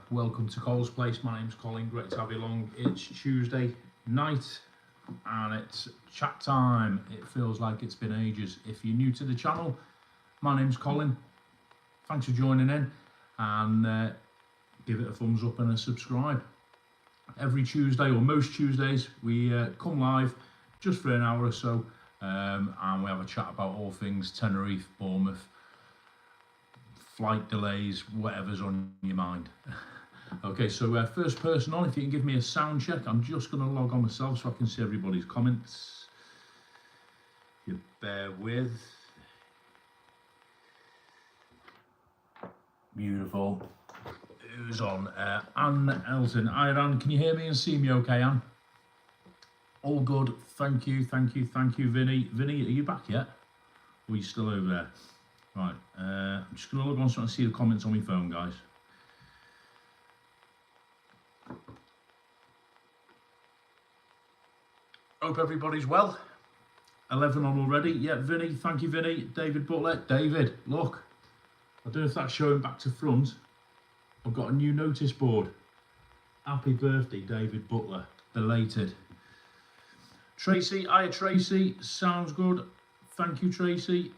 welcome to Cole's Place. My name's Colin, great to have you along. It's Tuesday night and it's chat time. It feels like it's been ages. If you're new to the channel, my name's Colin. Thanks for joining in, and give it a thumbs up and a subscribe. Every Tuesday, or most Tuesdays, we come live just for an hour or so, and we have a chat about all things Tenerife, Bournemouth, flight delays, whatever's on your mind. Okay, so first person on, if you can give me a sound check. I'm just going to log on myself so I can see everybody's comments. You bear with. Beautiful. Who's on? Anne Elton. Hi Anne, can you hear me and see me okay, Anne? All good, thank you, Vinny. Vinny, are you back yet? Or are you still over there? Right, I'm just going to log on so I can see the comments on my phone, guys. Hope everybody's well. 11 on already. Yeah, Vinny, thank you, Vinny. David Butler. David, look. I don't know if that's showing back to front. I've got a new notice board. Happy birthday, David Butler. Belated. Tracy, hiya Tracy. Sounds good. Thank you, Tracy.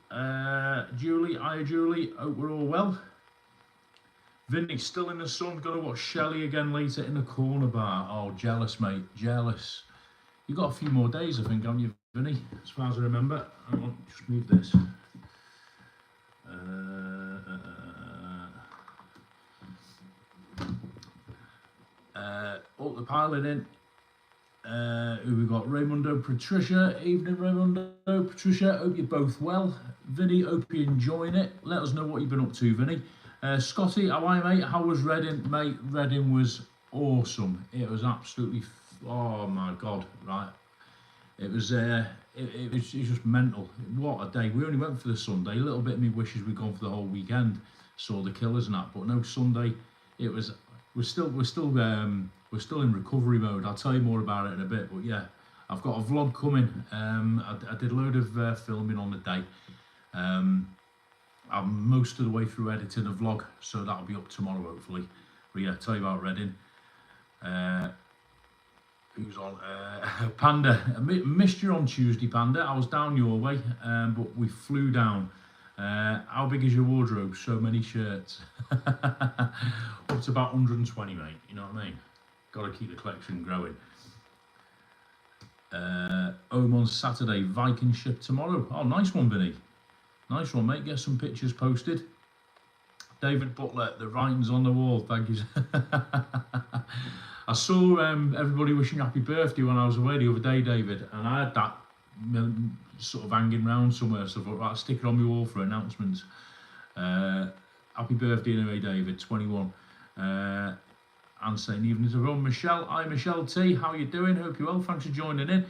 Julie, hiya Julie. Hope we're all well. Vinny, still in the sun. Gonna watch Shelley again later in the corner bar. Oh, jealous, mate. Jealous. You've got a few more days, I think, haven't you, Vinny? As far as I remember. Hang on, just move this. Up the piling in. Who we got? Raymundo, Patricia. Evening, Raymundo, Patricia. Hope you're both well. Vinny, hope you're enjoying it. Let us know what you've been up to, Vinny. Scotty, how are you, mate? How was Reading? Mate, Reading was awesome. It was absolutely, oh my God, right. It was just mental. What a day. We only went for the Sunday. A little bit of me wishes we'd gone for the whole weekend. Saw the Killers and that, but no, Sunday. It was, we're still in recovery mode. I'll tell you more about it in a bit, but yeah, I've got a vlog coming. I did a load of filming on the day. I'm most of the way through editing a vlog, so that'll be up tomorrow hopefully. But yeah, tell you about Reading. Who's on? Panda. I missed you on Tuesday, Panda. I was down your way, but we flew down. How big is your wardrobe? So many shirts. Up to about 120, mate. You know what I mean? Got to keep the collection growing. Home on Saturday, Viking ship tomorrow. Oh, nice one, Vinny. Nice one, mate. Get some pictures posted. David Butler, the writing's on the wall. Thank you. I saw everybody wishing happy birthday when I was away the other day, David, and I had that sort of hanging around somewhere, so I thought, right, stick it on my wall for announcements. Happy birthday anyway, David, 21. And saying evening to everyone. Michelle, hi Michelle T, how you doing? Hope you're well, thanks for joining in.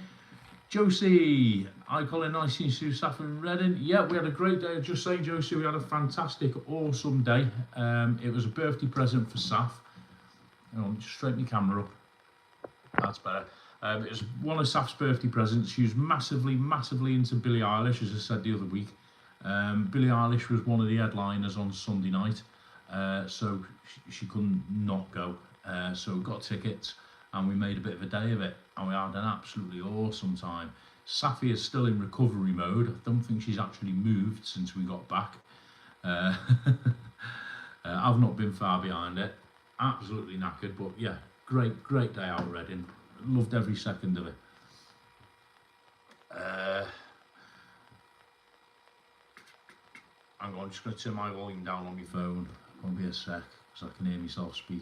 Josie, I call it nice seeing Sue Saff in Reading. Yeah, we had a great day. Just saying, Josie, we had a fantastic, awesome day. It was a birthday present for Saff. Just straighten the camera up. That's better. It was one of Saf's birthday presents. She was massively into Billie Eilish, as I said the other week. Billie Eilish was one of the headliners on Sunday night, so she couldn't not go. So we got tickets and we made a bit of a day of it, and we had an absolutely awesome time. Safi is still in recovery mode. I don't think she's actually moved since we got back. I've not been far behind it. Absolutely knackered, but yeah, great day out Reading. Loved every second of it. Hang on, I'm just going to turn my volume down on my phone. Won't be a sec, because I can hear myself speak.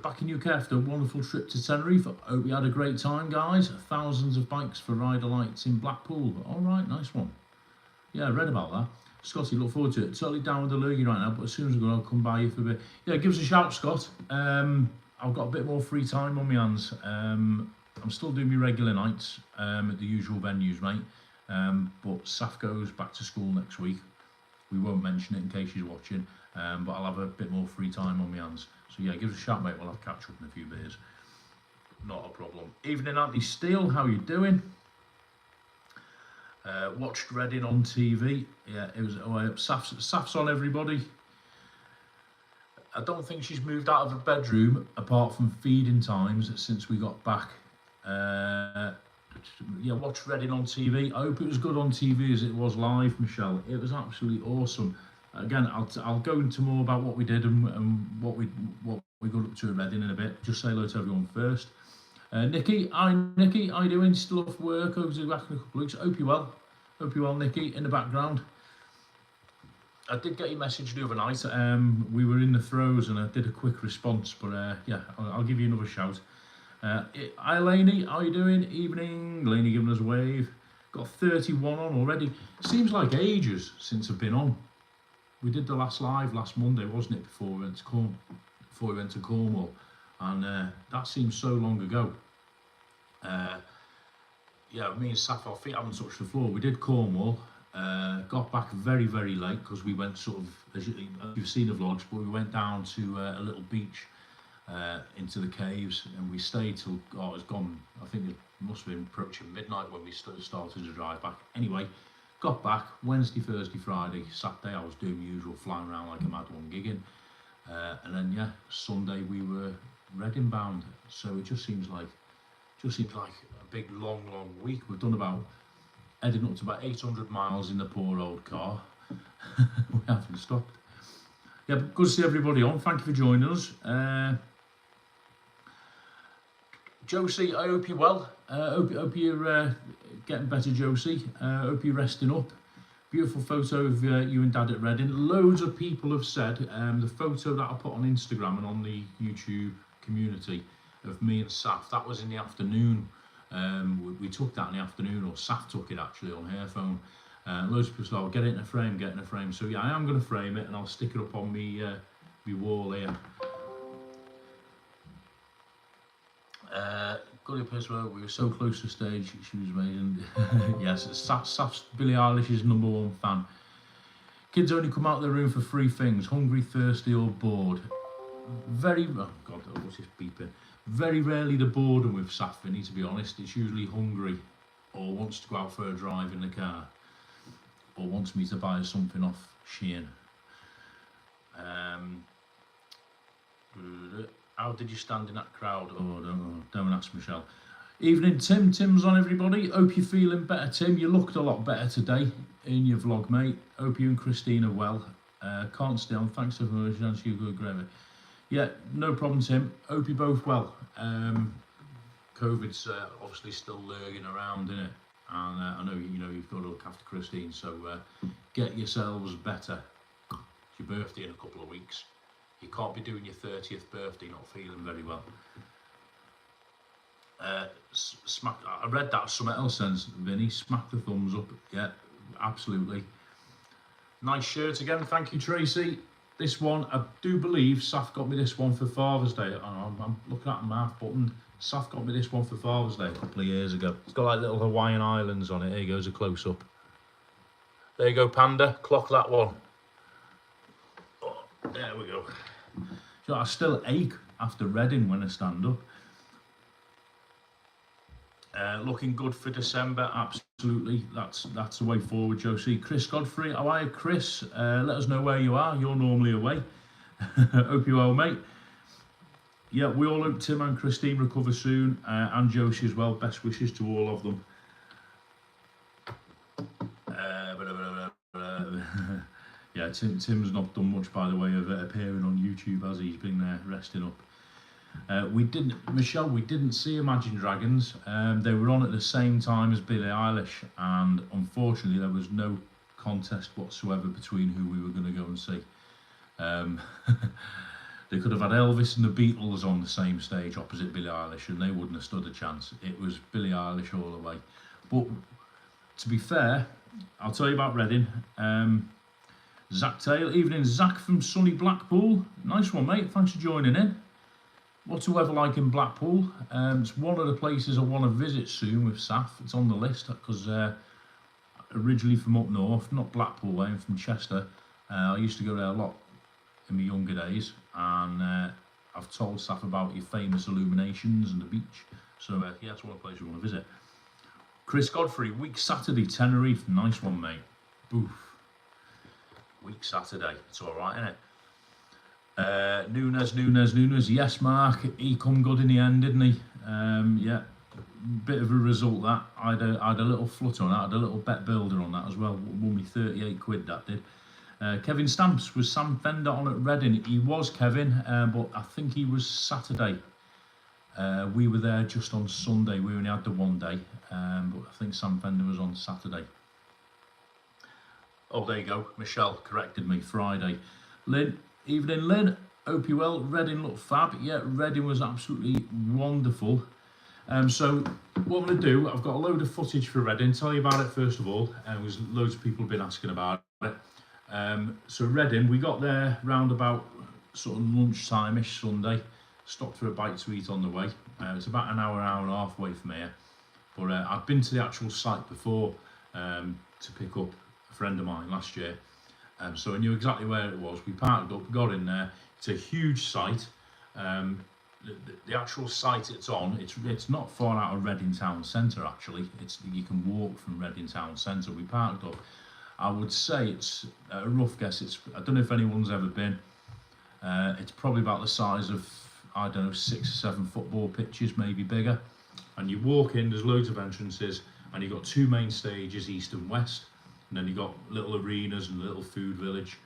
Back in UK after a wonderful trip to Tenerife. Hope you had a great time, guys. Thousands of bikes for rider lights in Blackpool. All right, nice one. Yeah, I read about that. Scotty, look forward to it. Totally down with the lurgy right now, but as soon as I go, I'll come by you for a bit. Yeah, give us a shout, Scott. I've got a bit more free time on my hands. I'm still doing my regular nights at the usual venues, mate. But Saf goes back to school next week. We won't mention it in case she's watching, but I'll have a bit more free time on my hands. So yeah, give us a shout, mate. We'll have catch up in a few beers. Not a problem. Evening, Andy Steele. How you doing? Watched Reading on TV. Yeah, it was. Saf's on, everybody. I don't think she's moved out of her bedroom apart from feeding times since we got back. Yeah, watch Reading on TV. I hope it was good on TV as it was live, Michelle. It was absolutely awesome. Again, I'll go into more about what we did and what we got up to at Reading in a bit. Just say hello to everyone first. Nikki, hi Nikki, how you doing? Still off work? Over to back in a couple of weeks. Hope you're well. Hope you're well, Nikki. In the background, I did get your message the other night. We were in the throes and I did a quick response, but yeah, I'll give you another shout. Hi Lainey, how you doing? Evening. Lainey giving us a wave. Got 31 on already. Seems like ages since I've been on. We did the last live last Monday, wasn't it? Before we went to Cornwall, and that seems so long ago. Yeah, me and Saf, our feet haven't touched the floor. We did Cornwall. Got back very, very late because we went sort of, as you've seen the vlogs, but we went down to a little beach into the caves, and we stayed till, oh, it's gone, I think it must have been approaching midnight when we started to drive back. Anyway, got back Wednesday, Thursday, Friday, Saturday I was doing the usual, flying around like a mad one, gigging, and then yeah, Sunday we were Reading bound. So it just seems like a big long week. We've done about, heading up to about 800 miles in the poor old car. We haven't stopped. Yeah, but good to see everybody on. Thank you for joining us. Josie, I hope you're well. Hope you're getting better, Josie. Hope you're resting up. Beautiful photo of you and Dad at Reading. Loads of people have said the photo that I put on Instagram and on the YouTube community of me and Saf, that was in the afternoon. We took that in the afternoon, or Saf took it actually on her phone. Loads of people said, oh, get it in a frame, So yeah, I am going to frame it and I'll stick it up on me wall here. Gully Piswell, we were so close to stage, she was amazing. Yes, Saf's Billie Eilish's #1 fan. Kids only come out of the room for three things: hungry, thirsty or bored. Oh God, what's this beeping? Very rarely the boredom with Saf, Vinny, to be honest. It's usually hungry, or wants to go out for a drive in the car, or wants me to buy something off Shein. How did you stand in that crowd? Oh, don't ask Michelle. Evening, Tim. Tim's on, everybody. Hope you're feeling better, Tim. You looked a lot better today in your vlog, mate. Hope you and Christine are well. Can't stay on. Thanks so much. You good, Gravy. Yeah, no problem, Tim. Hope you're both well. COVID's obviously still lurking around, isn't it? And I know you've got to look after Christine, so get yourselves better. It's your birthday in a couple of weeks. You can't be doing your 30th birthday not feeling very well. I read that somewhere else since, Vinny. Smack the thumbs up. Yeah, absolutely. Nice shirt again. Thank you, Tracy. This one, I do believe Saf got me this one for Father's Day. I'm looking at my half button. Saf got me this one for Father's Day a couple of years ago. It's got like little Hawaiian islands on it. Here goes a close up. There you go, Panda. Clock that one. Oh, there we go. So I still ache after Reading when I stand up. Looking good for December, absolutely. That's the way forward, Josie. Chris Godfrey, how are you, Chris? Let us know where you are. You're normally away. Hope you're well, mate. Yeah, we all hope Tim and Christine recover soon, and Josie as well. Best wishes to all of them. Yeah, Tim's not done much, by the way, of appearing on YouTube, as he's been resting up. We didn't see Imagine Dragons. They were on at the same time as Billie Eilish, and unfortunately there was no contest whatsoever between who we were going to go and see. They could have had Elvis and the Beatles on the same stage opposite Billie Eilish, and they wouldn't have stood a chance. It was Billie Eilish all the way. But to be fair, I'll tell you about Reading. Zach Taylor, evening Zach from sunny Blackpool. Nice one, mate. Thanks for joining in. What's the weather like in Blackpool? It's one of the places I want to visit soon with Saf. It's on the list because originally from up north, not Blackpool way, I'm from Chester. I used to go there a lot in my younger days, and I've told Saf about your famous illuminations and the beach. So yeah, it's one of the places we want to visit. Chris Godfrey, week Saturday, Tenerife. Nice one, mate. Boof. Week Saturday. It's all right, isn't it? Nunes. Yes, Mark. He come good in the end, didn't he? Yeah, bit of a result that. I had a little flutter on that. I had a little bet builder on that as well. Won me 38 quid, that did. Kevin Stamps, was Sam Fender on at Reading? He was, Kevin, but I think he was Saturday. We were there just on Sunday. We only had the one day, but I think Sam Fender was on Saturday. Oh, there you go. Michelle corrected me. Friday. Lynn, evening, Lynn. Hope you well. Reading looked fab. Yeah, Reading was absolutely wonderful. So what I'm going to do, I've got a load of footage for Reading. Tell you about it first of all. Because loads of people have been asking about it. So Reading, we got there round about sort of lunchtime-ish Sunday. Stopped for a bite to eat on the way. It's about an hour and a half away from here. But I've been to the actual site before to pick up a friend of mine last year. So I knew exactly where it was. We parked up, got in there. It's a huge site. The actual site it's on, it's not far out of Reading Town Centre actually. You can walk from Reading Town Centre. We parked up. I would say it's a rough guess. I don't know if anyone's ever been. It's probably about the size of, I don't know, 6 or 7 football pitches, maybe bigger. And you walk in, there's loads of entrances, and you've got 2 main stages, east and west. And then you've got little arenas and a little food village.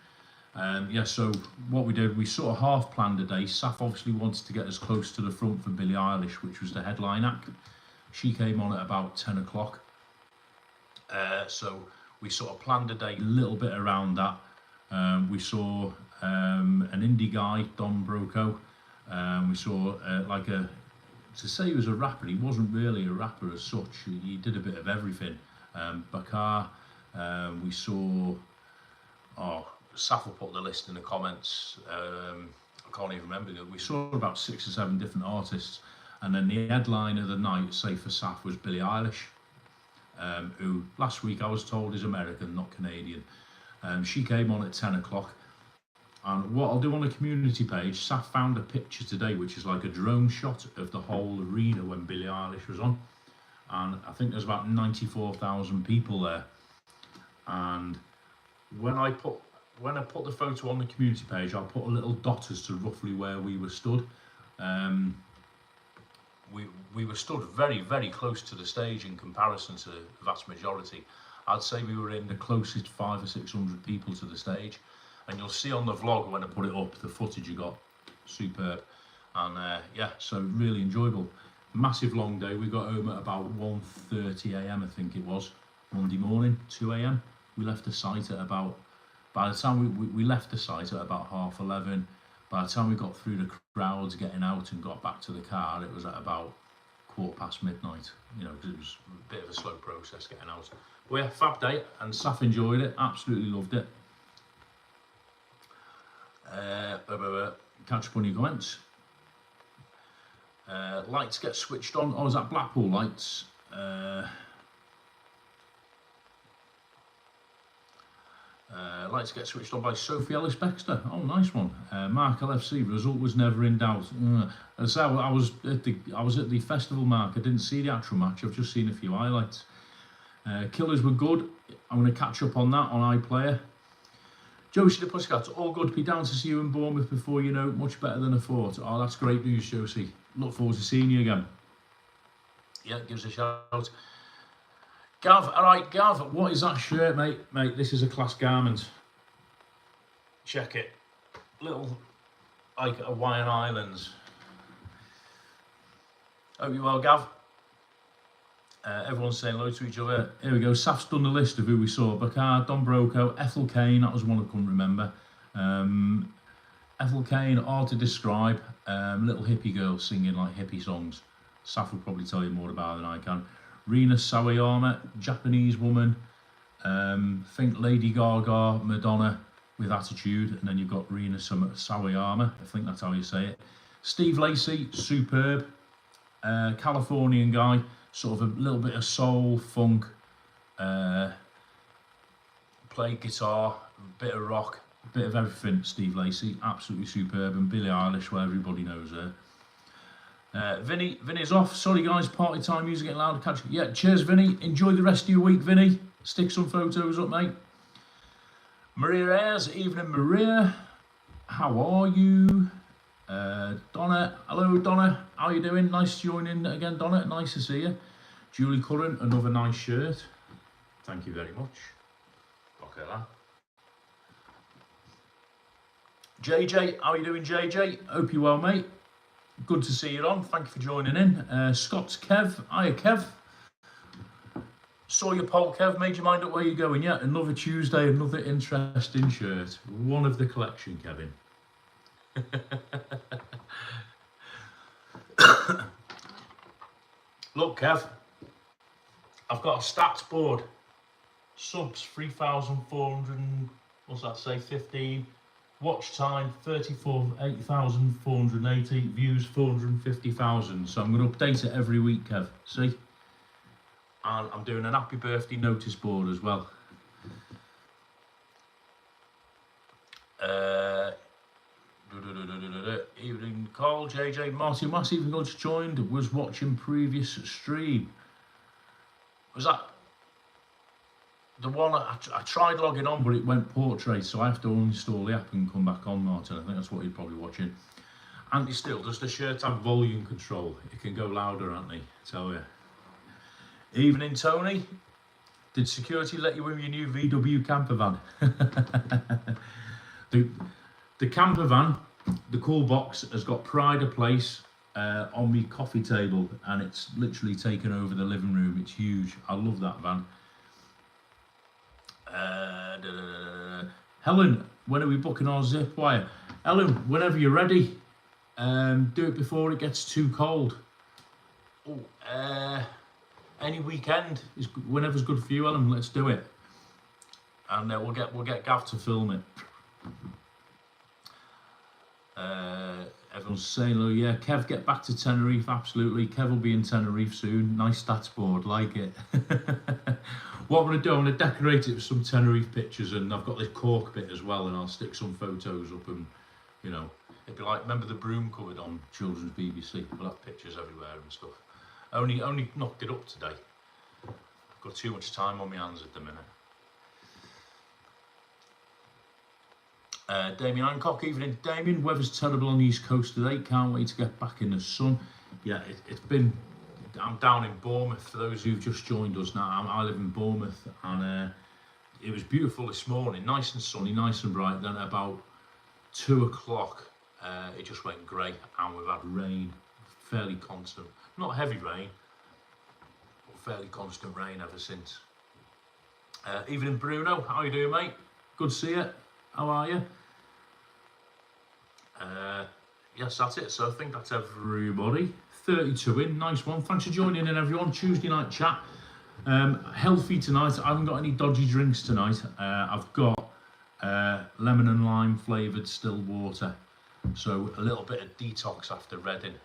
Yeah, so what we did, we sort of half planned a day. Saf obviously wanted to get as close to the front for Billie Eilish, which was the headline act. She came on at about 10 o'clock. So we sort of planned a day a little bit around that. We saw an indie guy, Don Broco. We saw to say he was a rapper, he wasn't really a rapper as such. He did a bit of everything. Bakar, we saw, Saf will put the list in the comments. I can't even remember. We saw about 6 or 7 different artists. And then the headline of the night, say for Saf, was Billie Eilish, who last week I was told is American, not Canadian. She came on at 10 o'clock. And what I'll do on the community page, Saf found a picture today, which is like a drone shot of the whole arena when Billie Eilish was on. And I think there's about 94,000 people there. And when I put the photo on the community page, I'll put a little dot as to roughly where we were stood. We were stood very, very close to the stage in comparison to the vast majority. I'd say we were in the closest 500 or 600 people to the stage. And you'll see on the vlog when I put it up, the footage you got, superb. And yeah, so really enjoyable. Massive long day. We got home at about 1:30 a.m. I think it was, Monday morning, 2 a.m. We left the site at about, by the time we left the site at about 11:30. By the time we got through the crowds getting out and got back to the car, it was at about midnight, you know, because it was a bit of a slow process getting out. But yeah, fab day, and Saf enjoyed it, absolutely loved it. Catch up on your comments. Lights get switched on. Oh, is that Blackpool lights? Lights get switched on by Sophie Ellis Baxter. Oh, nice one. Mark LFC. Result was never in doubt. So I was at the festival, Mark. I didn't see the actual match. I've just seen a few highlights. Killers were good. I'm going to catch up on that on iPlayer. Josie the Pussycat, all good. Be down to see you in Bournemouth before you know. Much better than I thought. Oh, that's great news, Josie. Look forward to seeing you again. Yeah, give us a shout. Gav, all right, Gav, what is that shirt, mate? Mate, this is a class garment. Check it. Little, like Hawaiian Islands. Hope you're well, Gav. Everyone's saying hello to each other. Here we go. Saf's done the list of who we saw. Bakar, Don Broco, Ethel Kane, that was one I couldn't remember. Ethel Kane, hard to describe. Little hippie girl singing like hippie songs. Saf will probably tell you more about it than I can. Rina Sawayama, Japanese woman. Think Lady Gaga, Madonna with attitude. And then you've got Rina Sawayama, I think that's how you say it. Steve Lacey, superb. Californian guy. Sort of a little bit of soul, funk, played guitar, a bit of rock, a bit of everything. Steve Lacey, absolutely superb, and Billie Eilish, well, everybody knows her. Vinny's off. Sorry guys, party time, music getting louder. Catch. Yeah, cheers, Vinny. Enjoy the rest of your week, Vinny. Stick some photos up, mate. Maria Ayres, evening, Maria. How are you? Donna, hello Donna, how you doing? Nice to join in again, Donna, nice to see you. Julie Curran, another nice shirt. Thank you very much. Look at that. JJ, how you doing, JJ? Hope you're well, mate. Good to see you on. Thank you for joining in. Scott's Kev. Hiya, Kev. Saw your poll, Kev. Made your mind up where you're going. Yeah, another Tuesday, another interesting shirt. One of the collection, Kevin. Look, Kev. I've got a stats board. Subs 3,400. What's that say? 15. Watch time 8,480. Views 450,000. So I'm going to update it every week, Kev. See? And I'm doing an happy birthday notice board as well. Evening call, JJ. Marty Massey, even though just joined, was watching previous stream. Was that the one I tried logging on, but it went portrait, so I have to uninstall the app and come back on, Martin. I think that's what you're probably watching. Anti still, does the shirt have volume control? It can go louder, Anthony, tell you. Evening, Tony. Did security let you in your new VW camper van? The camper van, the cool box, has got pride of place on me coffee table, and it's literally taken over the living room. It's huge. I love that van. Helen, when are we booking our zip wire? Helen, whenever you're ready. Do it before it gets too cold. Any weekend is whenever's good for you, Helen. Let's do it, and we'll get Gav to film it. Everyone's saying, oh yeah, Kev, get back to Tenerife. Absolutely, Kev will be in Tenerife soon. Nice stats board, like it. What I'm going to do, I'm going to decorate it with some Tenerife pictures, and I've got this cork bit as well, and I'll stick some photos up, and you know, it'd be like, remember the broom covered on Children's BBC? We'll have pictures everywhere and stuff. Only knocked it up today. I've got too much time on my hands at the minute. Damien Hancock, evening Damien. Weather's terrible on the east coast today. Can't wait to get back in the sun. Yeah, it's been. I'm down in Bournemouth. For those who've just joined us now, I live in Bournemouth, and it was beautiful this morning, nice and sunny, nice and bright. Then at about 2 o'clock, it just went grey, and we've had rain, fairly constant. Not heavy rain, but fairly constant rain ever since. Evening Bruno, how you doing, mate? Good to see you. How are you? Yes, that's it. So I think that's everybody. 32 in, nice one. Thanks for joining in, everyone. Tuesday night chat. Healthy tonight. I haven't got any dodgy drinks tonight. I've got lemon and lime flavoured still water. So a little bit of detox after Reading.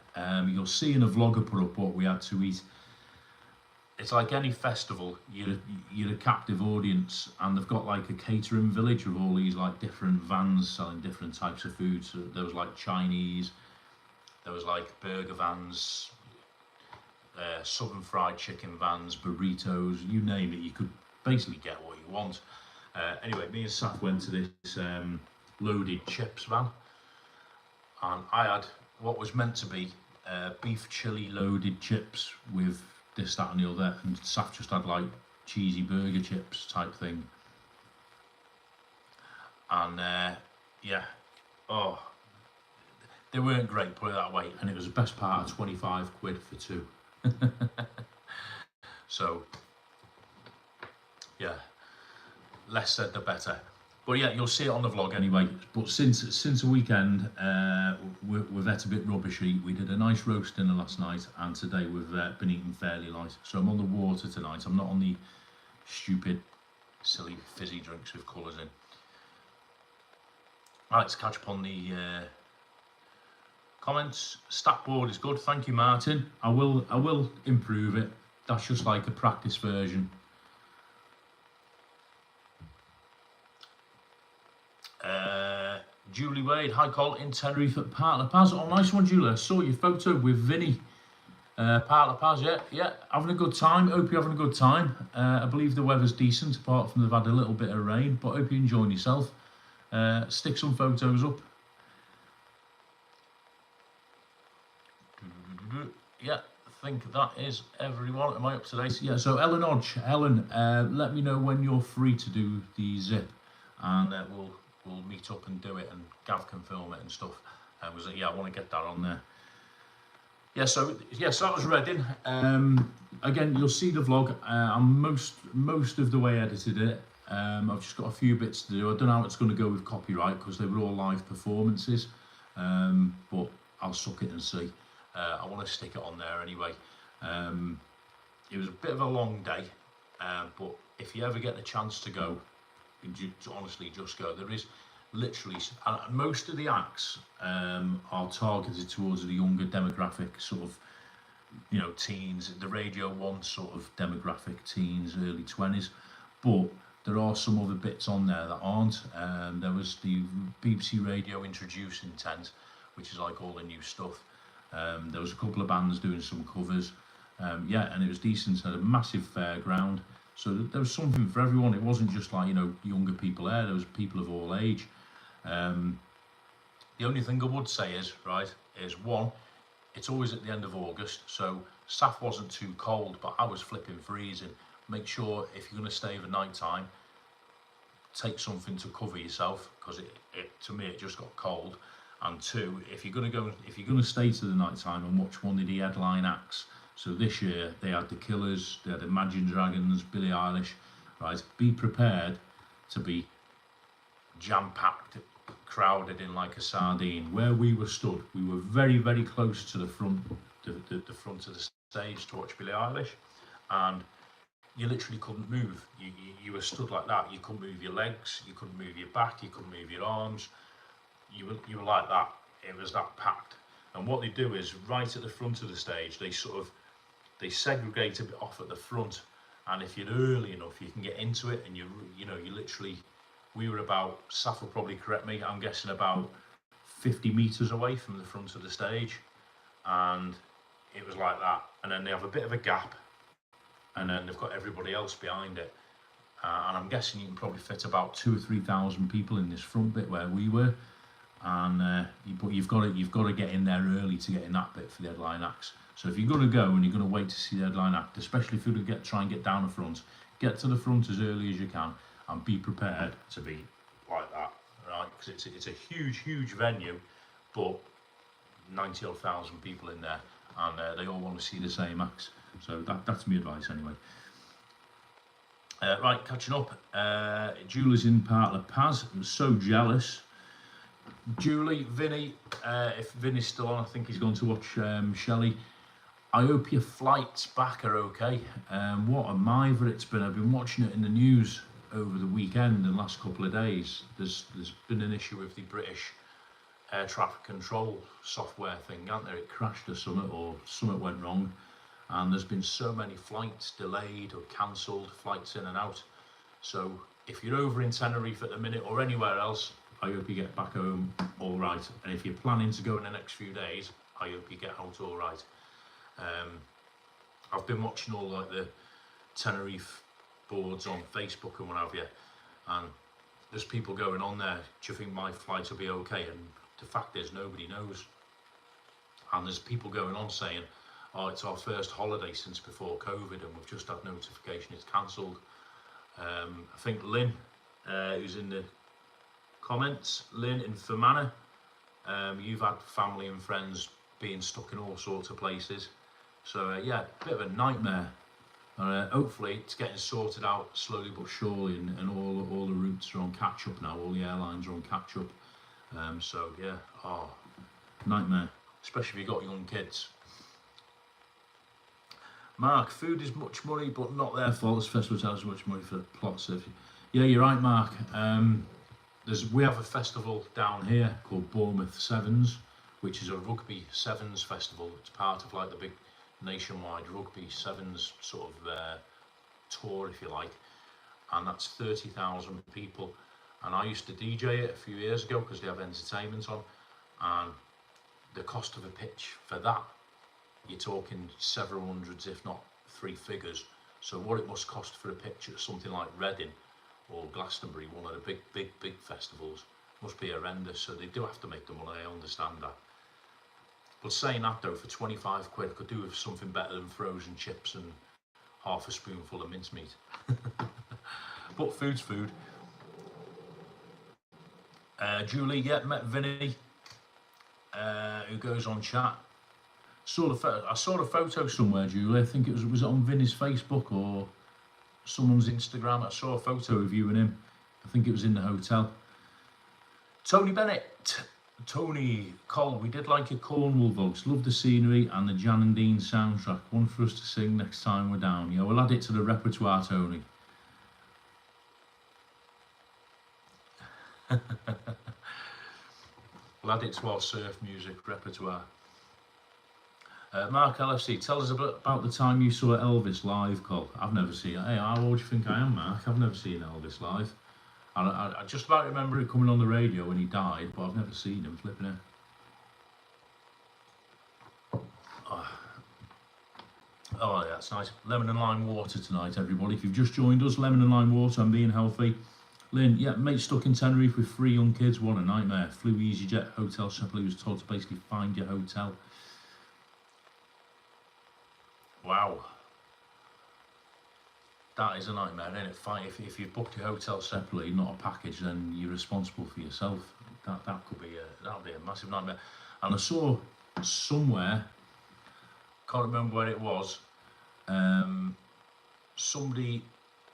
You'll see in a vlog I put up what we had to eat. It's like any festival, you're a captive audience, and they've got like a catering village with all these like different vans selling different types of food. So there was like Chinese, there was like burger vans, southern fried chicken vans, burritos, you name it, you could basically get what you want. Anyway, me and Saf went to this loaded chips van, and I had what was meant to be beef chili loaded chips with this, that and the other, and Saf just had like cheesy burger chips type thing. And yeah, oh, they weren't great, put it that way, and it was the best part of 25 quid for two. So yeah, less said the better. But yeah, you'll see it on the vlog anyway. But since the weekend, we've ate a bit rubbishy. We did a nice roast dinner last night, and today we've been eating fairly light. So I'm on the water tonight. I'm not on the stupid, silly, fizzy drinks with colours in. Right, let's catch up on the comments. Stat board is good. Thank you, Martin. I will improve it. That's just like a practice version. Julie Wade, hi Col, in Tenerife at Parc La Paz. Oh, nice one, Julie. I saw your photo with Vinny. Parc La Paz, yeah, having a good time. Hope you're having a good time. I believe the weather's decent, apart from they've had a little bit of rain, but hope you're enjoying yourself. Stick some photos up yeah, I think that is everyone. Am I up to date? Yeah, so Ellen Hodge, let me know when you're free to do the zip, and we'll meet up and do it, and Gav can film it and stuff. Yeah, I want to get that on there. Yeah, so that was Reading. Again, you'll see the vlog. I'm most of the way edited it. I've just got a few bits to do. I don't know how it's going to go with copyright because they were all live performances, but I'll suck it and see. I want to stick it on there anyway. It was a bit of a long day, but if you ever get the chance to go, honestly, just go. There is literally, most of the acts are targeted towards the younger demographic, sort of, teens, the Radio 1 sort of demographic, teens, early 20s, but there are some other bits on there that aren't. There was the BBC Radio Introducing Tent, which is like all the new stuff. There was a couple of bands doing some covers. And it was decent. It had a massive fairground, so there was something for everyone. It wasn't just like, younger people there. There was people of all age. The only thing I would say is one, it's always at the end of August, so Saf wasn't too cold, but I was flipping freezing. Make sure if you're going to stay for night time, take something to cover yourself, because to me it just got cold. And two, if you're going to stay to the night time and watch one of the headline acts, so this year they had The Killers, they had Imagine Dragons, Billie Eilish, right? Be prepared to be jam-packed, crowded in like a sardine. Where we were stood, we were very, very close to the front, the front of the stage to watch Billie Eilish, and you literally couldn't move. You were stood like that. You couldn't move your legs, you couldn't move your back, you couldn't move your arms. You were like that. It was that packed. And what they do is, right at the front of the stage, they segregate a bit off at the front, and if you're early enough, you can get into it. And you literally, we were about, Saf will probably correct me, I'm guessing about 50 meters away from the front of the stage, and it was like that. And then they have a bit of a gap, and then they've got everybody else behind it. And I'm guessing you can probably fit about 2,000 or 3,000 people in this front bit where we were. And but you've got to get in there early to get in that bit for the headline acts. So if you're going to go and you're going to wait to see the headline act, especially if you're going to try and get down the front, get to the front as early as you can, and be prepared to be like that, right? Because it's a huge venue, but 90,000 people in there, and they all want to see the same acts. So that's my advice anyway. Right, catching up. Julie's in part of the Paz. I was so jealous. Julie, Vinny, if Vinny's still on, I think he's gone to watch Shelley. I hope your flights back are okay. What a miver it's been. I've been watching it in the news over the weekend and the last couple of days. There's been an issue with the British air traffic control software thing, hasn't there? It crashed or something went wrong. And there's been so many flights delayed or cancelled, flights in and out. So if you're over in Tenerife at the minute or anywhere else, I hope you get back home all right. And if you're planning to go in the next few days, I hope you get out all right. I've been watching all like the Tenerife boards on Facebook and what have you, and there's people going on there, do you think my flight will be okay? And the fact is, nobody knows. And there's people going on saying, oh, it's our first holiday since before COVID and we've just had notification it's cancelled. I think Lynn, who's in the comments, Lynn in Fermanagh, you've had family and friends being stuck in all sorts of places. So yeah, a bit of a nightmare. Hopefully it's getting sorted out slowly but surely, and all the routes are on catch up now, all the airlines are on catch up. So yeah, nightmare, especially if you've got young kids. Mark, food is much money, but not their fault. This festival has much money for the plots. Yeah, you're right, Mark. We have a festival down here called Bournemouth Sevens, which is a rugby sevens festival. It's part of like the big nationwide rugby sevens sort of tour, if you like, and that's 30,000 people. And I used to DJ it a few years ago because they have entertainment on, and the cost of a pitch for that, you're talking several hundreds, if not three figures. So what it must cost for a pitch at something like Reading or Glastonbury, one of the big festivals, must be horrendous. So they do have to make the money, I understand that. But saying that though, for 25 quid, I could do with something better than frozen chips and half a spoonful of mincemeat. But food's food. Julie, yeah, met Vinny, who goes on chat. I saw a photo somewhere, Julie. I think it was it on Vinny's Facebook or someone's Instagram? I saw a photo of you and him. I think it was in the hotel. Tony Bennett. Tony Cole, we did like your Cornwall votes. Love the scenery and the Jan and Dean soundtrack. One for us to sing next time we're down. Yeah, we'll add it to the repertoire, Tony. We'll add it to our surf music repertoire. Mark LFC, tell us about the time you saw Elvis live, Cole. I've never seen it. Hey, how old do you think I am, Mark? I've never seen Elvis live. I just about remember it coming on the radio when he died, but I've never seen him flipping it. Oh yeah, it's nice. Lemon and lime water tonight, everybody. If you've just joined us, lemon and lime water and being healthy. Lynn, yeah, mate stuck in Tenerife with 3 young kids. What a nightmare. Flew EasyJet, hotel separately, was told to basically find your hotel. Wow. That is a nightmare, isn't it? Fine, if you've booked your hotel separately, not a package, then you're responsible for yourself. That could be that'll be a massive nightmare. And I saw somewhere, can't remember where it was, somebody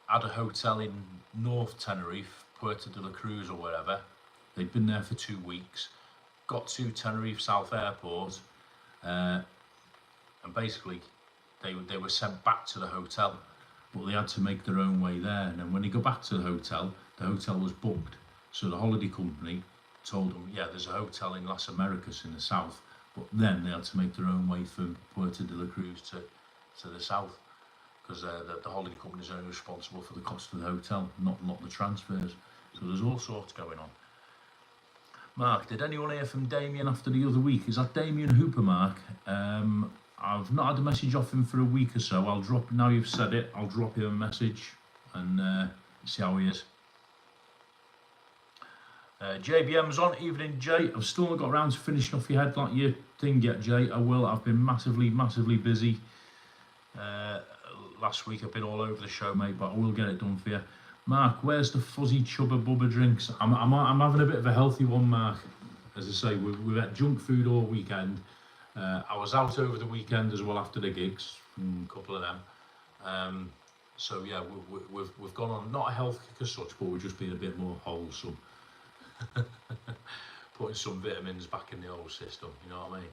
had a hotel in North Tenerife, Puerto de la Cruz or wherever. They'd been there for 2 weeks, got to Tenerife South Airport, and basically they were sent back to the hotel, but they had to make their own way there. And then when they go back to the hotel was booked. So the holiday company told them, yeah, there's a hotel in Las Americas in the south, but then they had to make their own way from Puerto de la Cruz to the south, because the holiday company is only responsible for the cost of the hotel, not the transfers. So there's all sorts going on. Mark, did anyone hear from Damien after the other week? Is that Damien Hooper, Mark? I've not had a message off him for a week or so. I'll drop, now you've said it, I'll drop him a message and see how he is. JBM's on. Evening, Jay. I've still not got around to finishing off your headlight your thing yet, Jay. I will. I've been massively busy. Last week I've been all over the show, mate, but I will get it done for you. Mark, where's the fuzzy chubba bubba drinks? I'm having a bit of a healthy one, Mark. As I say, we've had junk food all weekend. I was out over the weekend as well after the gigs, a couple of them. So yeah, we've gone on, not a health kick as such, but we've just been a bit more wholesome. Putting some vitamins back in the old system, you know what I mean?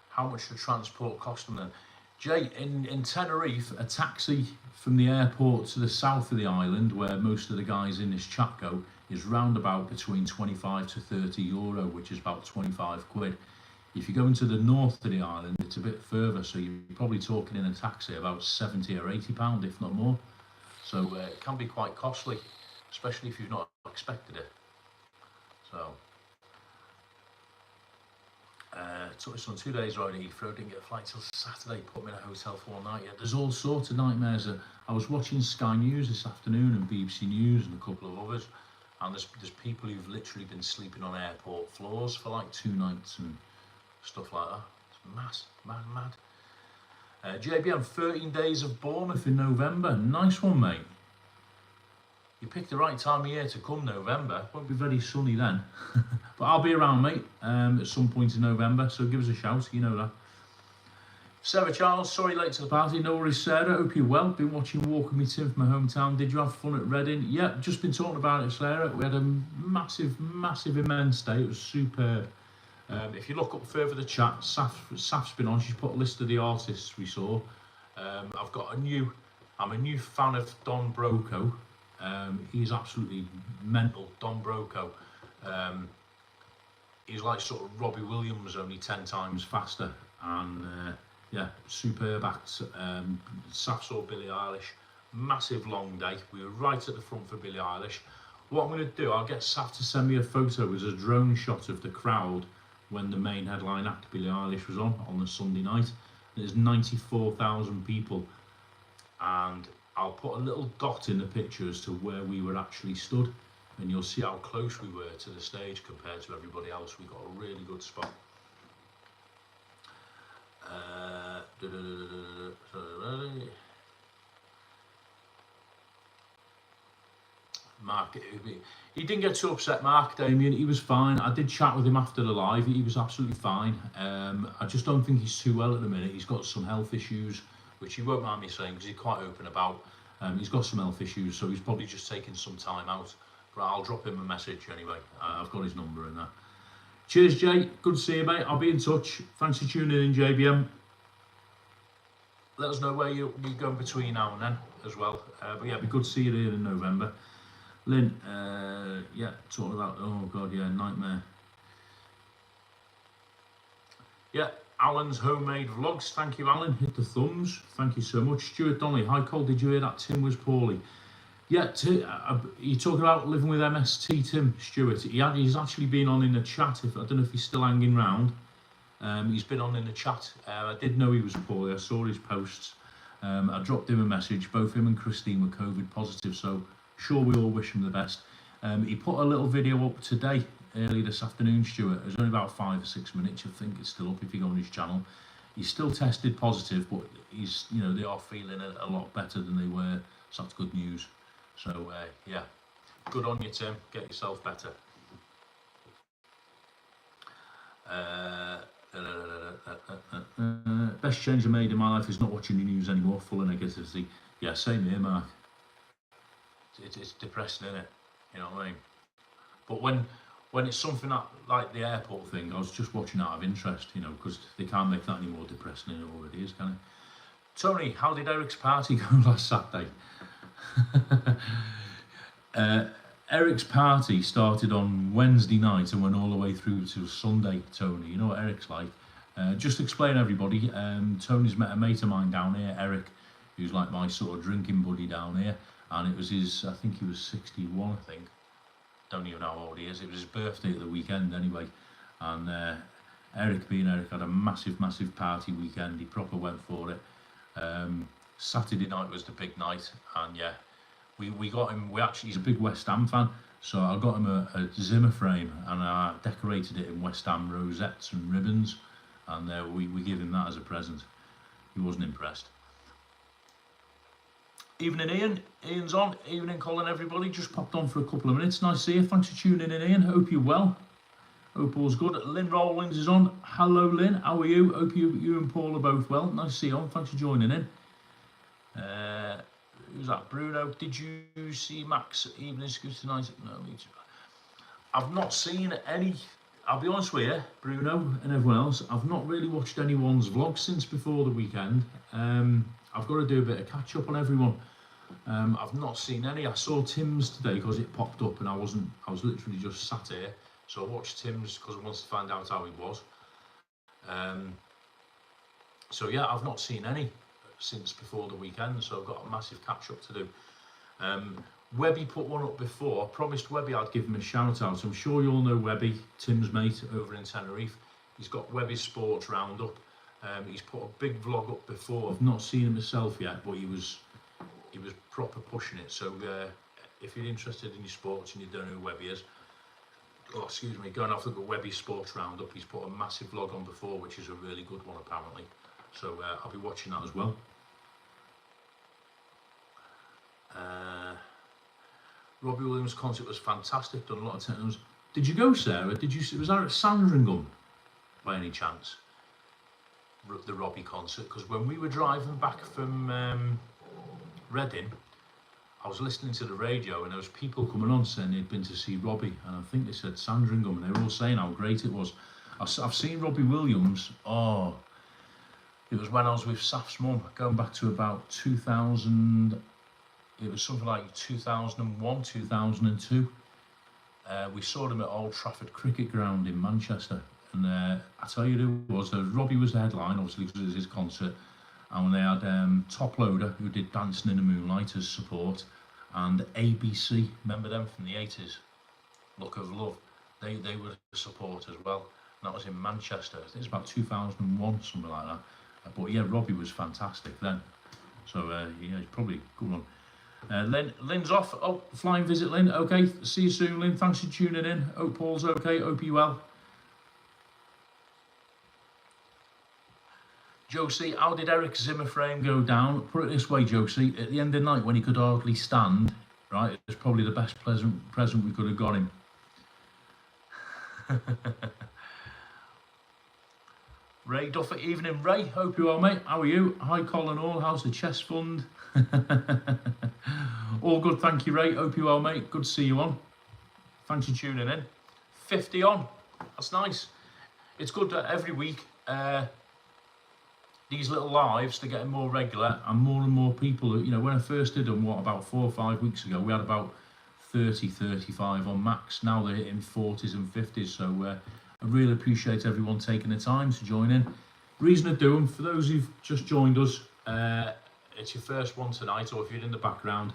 How much the transport cost them then? Jay, in Tenerife, a taxi from the airport to the south of the island, where most of the guys in this chat go, is round about between 25 to 30 euro, which is about 25 quid. If you go into the north of the island, it's a bit further, so you're probably talking in a taxi about 70 or 80 pound, if not more. So it can be quite costly, especially if you've not expected it. So took us on 2 days right at Heathrow, didn't get a flight till Saturday, put me in a hotel for one night. Yeah, there's all sorts of nightmares. I was watching Sky News this afternoon and BBC News and a couple of others, and there's people who've literally been sleeping on airport floors for like 2 nights and stuff like that. It's mad. JBM, 13 days of Bournemouth in November. Nice one, mate. You picked the right time of year to come, November. Won't be very sunny then. But I'll be around, mate, at some point in November, so give us a shout, you know that. Sarah Charles, sorry late to the party. No worries, Sarah. Hope you're well. Been watching Walk With Me Tim from my hometown. Did you have fun at Reading? Yeah, just been talking about it, Sarah. We had a massive, immense day. It was superb. If you look up further the chat, Saf's been on. She's put a list of the artists we saw. I'm a new fan of Don Broco. He's absolutely mental, Don Broco. He's like sort of Robbie Williams, only 10 times faster. And yeah, superb acts. Saf saw Billie Eilish. Massive long day. We were right at the front for Billie Eilish. What I'm going to do, I'll get Saf to send me a photo as a drone shot of the crowd when the main headline act, Billie Eilish, was on the Sunday night. There's 94,000 people, and I'll put a little dot in the picture as to where we were actually stood. and you'll see how close we were to the stage compared to everybody else. We got a really good spot. Mark, he didn't get too upset, Mark, Damien. He was fine. I did chat with him after the live. He was absolutely fine. I just don't think he's too well at the minute. He's got some health issues, which he won't mind me saying because he's quite open about. He's got some health issues, so he's probably just taking some time out. But I'll drop him a message anyway. I've got his number in there. Cheers, Jay. Good to see you, mate. I'll be in touch. Thanks for tuning in, JBM. Let us know where you're going between now and then as well. But yeah, it'd be good to see you here in November. Lynn, yeah, talking about, oh God, yeah, nightmare. Yeah, Alan's homemade vlogs. Thank you, Alan. Hit the thumbs. Thank you so much. Stuart Donnelly, hi Cole, did you hear that Tim was poorly? Yeah, you're talking about living with MST, Tim, Stuart. He's actually been on in the chat. I don't know if he's still hanging round. He's been on in the chat. I did know he was poorly. I saw his posts. I dropped him a message. Both him and Christine were COVID positive, so sure we all wish him the best. He put a little video up today, early this afternoon, Stuart. It was only about 5 or 6 minutes. I think it's still up if you go on his channel. He's still tested positive, but he's, you know, they are feeling a lot better than they were. So that's good news. So yeah, good on you, Tim. Get yourself better. Best change I made in my life is not watching the news anymore, full of negativity. Yeah, same here, Mark. It's depressing, isn't it? You know what I mean? But when it's something like the airport thing, I was just watching out of interest, you know, because they can't make that any more depressing than it already is, can they? Tony, how did Eric's party go last Saturday? Eric's party started on Wednesday night and went all the way through to Sunday, Tony. You know what Eric's like. Just to explain everybody, Tony's met a mate of mine down here, Eric, who's like my sort of drinking buddy down here. And it was his, I think he was 61, I think. Don't even know how old he is. It was his birthday at the weekend anyway. And Eric, being Eric, had a massive, massive party weekend. He proper went for it. Saturday night was the big night. And yeah, we got him, he's a big West Ham fan. So I got him a Zimmer frame and I decorated it in West Ham rosettes and ribbons. And we gave him that as a present. He wasn't impressed. Evening, Ian. Ian's on. Evening, Colin, everybody. Just popped on for a couple of minutes. Nice to see you. Thanks for tuning in, Ian. Hope you're well. Hope all's good. Lynn Rawlings is on. Hello, Lynn. How are you? Hope you and Paul are both well. Nice to see you on. Thanks for joining in. Who's that? Bruno. Did you see Max Evening School tonight? No, me too. I've not seen any. I'll be honest with you, Bruno and everyone else. I've not really watched anyone's vlog since before the weekend. I've got to do a bit of catch up on everyone. I've not seen any. I saw Tim's today because it popped up and I was literally just sat here. So I watched Tim's because I wanted to find out how he was. So yeah, I've not seen any since before the weekend. So I've got a massive catch up to do. Webby put one up before. I promised Webby I'd give him a shout out. I'm sure you all know Webby, Tim's mate over in Tenerife. He's got Webby's Sports Roundup. He's put a big vlog up before. I've not seen him myself yet, but he was proper pushing it. So if you're interested in your sports and you don't know who Webby is, oh excuse me, go and have a look at Webby's Sports Roundup. He's put a massive vlog on before, which is a really good one apparently. So I'll be watching that as well. Robbie Williams' concert was fantastic. Done a lot of technos. Did you go, Sarah? Did you? Was that at Sandringham by any chance? The Robbie concert, because when we were driving back from Reading, I was listening to the radio and there was people coming on saying they'd been to see Robbie, and I think they said Sandringham, and they were all saying how great it was. I've seen Robbie Williams. Oh, it was when I was with Saf's mum, going back to about 2000. It was something like 2001, 2002. We saw them at Old Trafford Cricket Ground in Manchester. And I tell you who it was. Robbie was the headline, obviously, because it was his concert. And they had Top Loader, who did Dancing in the Moonlight as support, and ABC, remember them from the 80s? Look of Love. They were support as well. And that was in Manchester. I think it's about 2001, something like that. But yeah, Robbie was fantastic then. So yeah, he's probably a good one. Lynn's off. Oh, flying visit, Lynn. Okay, see you soon, Lynn. Thanks for tuning in. Hope Paul's okay. Hope you're well. Josie, how did Eric's Zimmer frame go down? Put it this way, Josie. At the end of the night, when he could hardly stand, right, it was probably the best present we could have got him. Ray Duffy, evening, Ray. Hope you are, mate. How are you? Hi, Colin Hall. How's the chess fund? All good, thank you, Ray. Hope you are, mate. Good to see you on. Thanks for tuning in. 50 on. That's nice. It's good that every week these little lives, they're getting more regular, and more people. You know, when I first did them, about 4 or 5 weeks ago, we had about 30, 35 on max. Now they're hitting 40s and 50s. So I really appreciate everyone taking the time to join in. Reason to do them, for those who've just joined us, it's your first one tonight, or if you're in the background,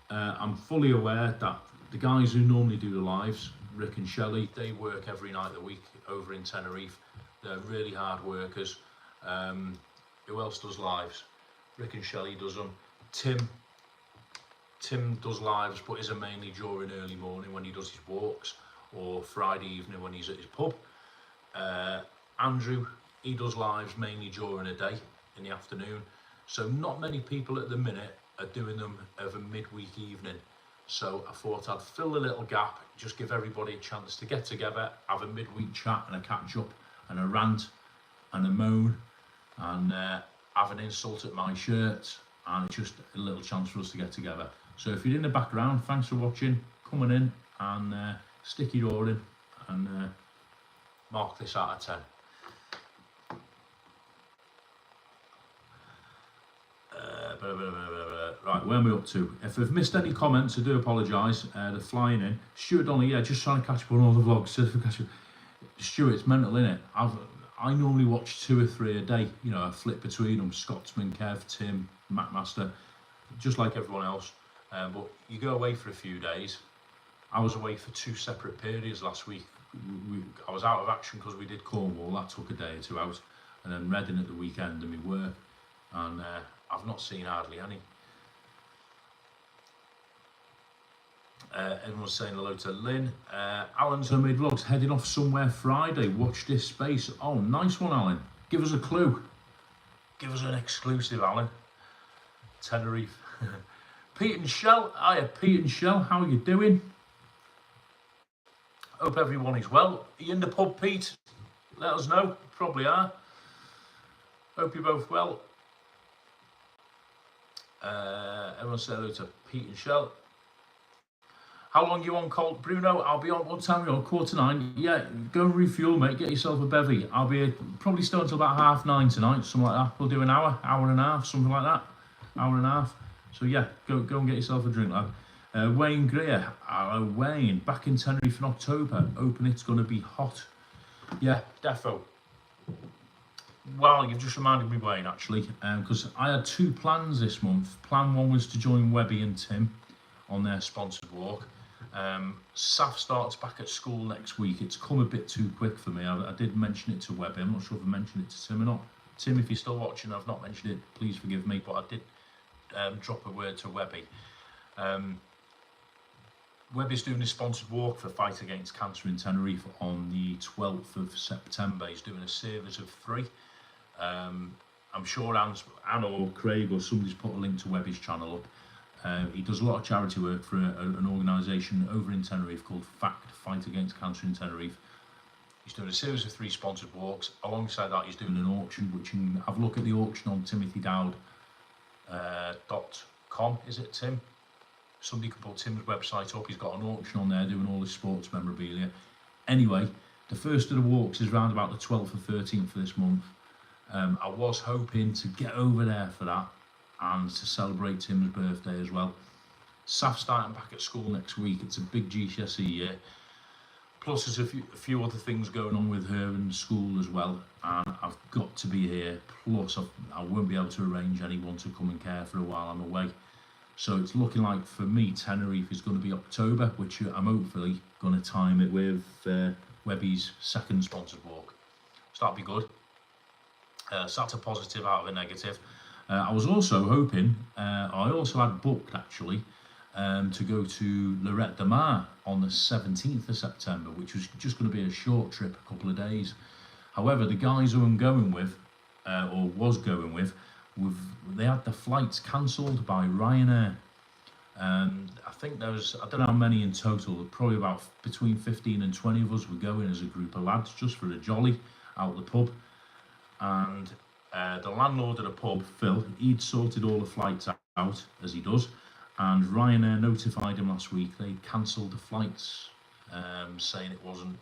I'm fully aware that the guys who normally do the lives, Rick and Shelley, they work every night of the week over in Tenerife. They're really hard workers. Who else does lives? Rick and Shelley does them. Tim does lives, but isn't mainly during early morning when he does his walks, or Friday evening when he's at his pub. Andrew, he does lives mainly during the day, in the afternoon. So not many people at the minute are doing them of a midweek evening. So I thought I'd fill a little gap, just give everybody a chance to get together, have a midweek chat and a catch up and a rant and a moan, and have an insult at my shirt, and it's just a little chance for us to get together. So if you're in the background, thanks for watching, coming in, and stick your oar in and mark this out of 10. Right, where are we up to? If I've missed any comments, I do apologise. They're flying in. Stuart Donnelly, yeah, just trying to catch up on all the vlogs. Stuart, it's mental, innit? I normally watch 2 or 3 a day. You know, I flip between them. Scotsman, Kev, Tim, Macmaster, just like everyone else. But you go away for a few days. I was away for 2 separate periods last week. I was out of action because we did Cornwall. That took a day or 2 out. And then Reading at the weekend and my work. And I've not seen hardly any. Everyone's saying hello to Lynn. Alan's Homemade Vlogs heading off somewhere Friday. Watch this space. Oh, nice one, Alan. Give us a clue. Give us an exclusive, Alan. Tenerife. Pete and Shell. Hiya, Pete and Shell. How are you doing? Hope everyone is well. Are you in the pub, Pete? Let us know. Probably are. Hope you're both well. Everyone say hello to Pete and Shell. How long you on, Colt? Bruno, I'll be on. What time are you on? 8:45. Yeah, go and refuel, mate. Get yourself a bevy. I'll be probably still until about 9:30 tonight, something like that. We'll do an hour and a half, something like that. Hour and a half. So yeah, go and get yourself a drink, lad. Wayne Greer. Hello, Wayne. Back in Tenerife in October. Open, it's going to be hot. Yeah, defo. Well, you've just reminded me, Wayne, actually, because I had 2 plans this month. Plan 1 was to join Webby and Tim on their sponsored walk. Saf starts back at school next week. It's come a bit too quick for me. I did mention it to Webby. I'm not sure if I mentioned it to Tim or not. Tim, if you're still watching, I've not mentioned it. Please forgive me, but I did drop a word to Webby. Webby's doing a sponsored walk for Fight Against Cancer in Tenerife on the 12th of September. He's doing a series of 3. I'm sure Anne or Craig or somebody's put a link to Webby's channel up. He does a lot of charity work for an organisation over in Tenerife called Fight Against Cancer in Tenerife. He's doing a series of 3 sponsored walks. Alongside that, he's doing an auction, which you can have a look at the auction on timothydowd.com. Is it, Tim? Somebody can put Tim's website up. He's got an auction on there doing all his sports memorabilia. Anyway, the first of the walks is around about the 12th or 13th of this month. I was hoping to get over there for that and to celebrate Tim's birthday as well. Saf's starting back at school next week. It's a big GCSE year. Plus there's a few other things going on with her in school as well. And I've got to be here. Plus I won't be able to arrange anyone to come and care for her while I'm away. So it's looking like for me, Tenerife is going to be October, which I'm hopefully going to time it with Webby's second sponsored walk. So that'll be good. So that's a positive out of a negative. I was also hoping, I also had booked actually, to go to Lloret de Mar on the 17th of September, which was just going to be a short trip, a couple of days. However, the guys who I'm going with, or was going with, they had the flights cancelled by Ryanair. I think there was, I don't know how many in total, probably about between 15 and 20 of us were going as a group of lads just for a jolly out the pub. And the landlord of the pub, Phil, he'd sorted all the flights out, as he does, and Ryanair notified him last week they cancelled the flights, saying it wasn't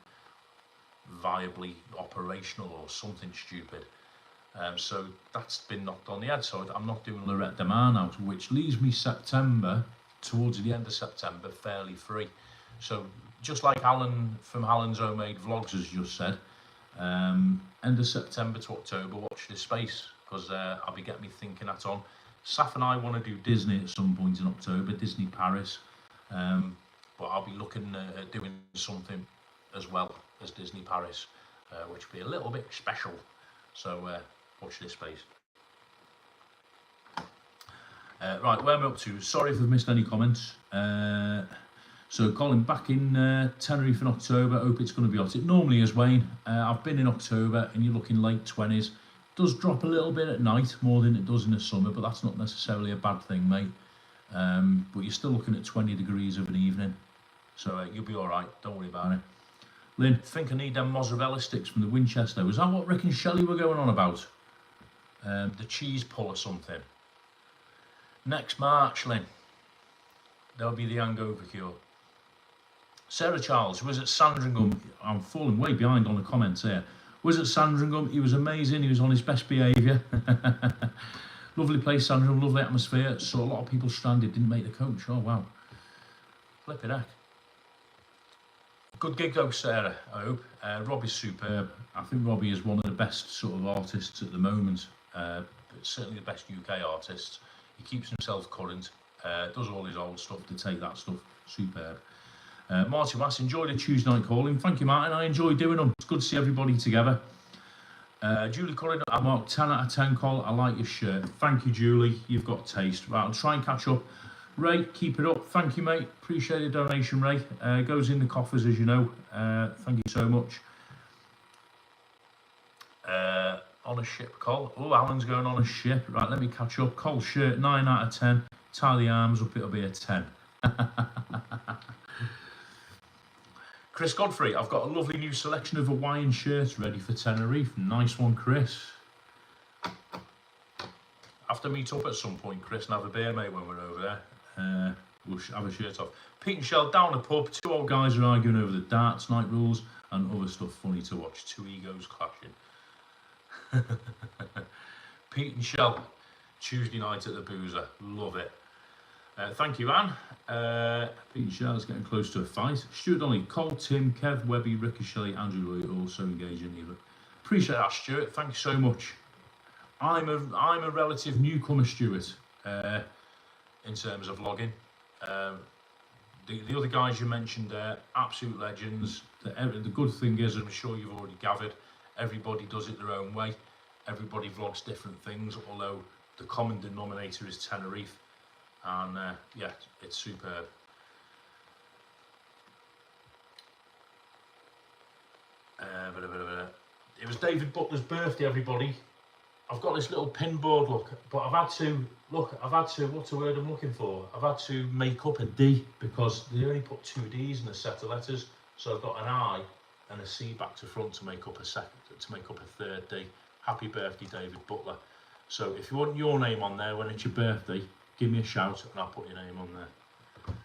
viably operational or something stupid. So that's been knocked on the head, so I'm not doing Lloret de Mar now, which leaves me September, towards the end of September, fairly free. So just like Alan from Alan's Homemade Vlogs has just said, end of September to October, watch this space, because I'll be getting me thinking that on. Saf and I want to do Disney at some point in October, Disney Paris, but I'll be looking at doing something as well as Disney Paris, which will be a little bit special. So watch this space. Right, where am I up to? Sorry if I've missed any comments. So Colin, back in Tenerife in October, hope it's going to be hot. It normally is, Wayne. I've been in October and you're looking late 20s. Does drop a little bit at night, more than it does in the summer, but that's not necessarily a bad thing, mate. But you're still looking at 20 degrees of an evening. So you'll be all right, don't worry about it. Lynn, I think I need them mozzarella sticks from the Winchester. Was that what Rick and Shelley were going on about? The cheese pull or something. Next March, Lynn, there'll be the hangover cure. Sarah Charles was at Sandringham. I'm falling way behind on the comments here. Was at Sandringham. He was amazing. He was on his best behaviour. Lovely place, Sandringham. Lovely atmosphere. Saw a lot of people stranded. Didn't make the coach. Oh, wow. Flippin' heck. Good gig though, Sarah, I hope. Robbie's superb. I think Robbie is one of the best sort of artists at the moment. But certainly the best UK artists. He keeps himself current. Does all his old stuff to take that stuff. Superb. Martin Wass, enjoyed a Tuesday night calling. Thank you, Martin. I enjoy doing them. It's good to see everybody together. Julie Cullen, I marked 10 out of 10 call. I like your shirt. Thank you, Julie. You've got taste. Right, I'll try and catch up. Ray, keep it up. Thank you, mate. Appreciate the donation, Ray. Goes in the coffers, as you know. Thank you so much. On a ship, Col. Oh, Alan's going on a ship. Right, let me catch up. Col shirt, 9 out of 10. Tie the arms up, it'll be a 10. Chris Godfrey, I've got a lovely new selection of Hawaiian shirts ready for Tenerife. Nice one, Chris. Have to meet up at some point, Chris, and have a beer, mate, when we're over there. We'll have a shirt off. Pete and Shell down the pub. Two old guys are arguing over the darts, night rules, and other stuff funny to watch. Two egos clashing. Pete and Shell, Tuesday night at the Boozer. Love it. Thank you, Anne. Pete and Shell is getting close to a fight. Stuart Donnelly, Cole, Tim, Kev, Webby, Ricky Shelley, Andrew Lloyd also engaging either. Appreciate that, Stuart. Thank you so much. I'm a relative newcomer, Stuart, in terms of vlogging. The other guys you mentioned there, absolute legends. The good thing is, I'm sure you've already gathered, everybody does it their own way. Everybody vlogs different things, although the common denominator is Tenerife. And yeah, it's superb. It was David Butler's birthday, everybody. I've got this little pin board, look, but I've had to, what's the word I'm looking for? I've had to make up a D because they only put 2 D's in a set of letters. So I've got an I and a C back to front to make up a third D. Happy birthday, David Butler. So if you want your name on there when it's your birthday, give me a shout and I'll put your name on there.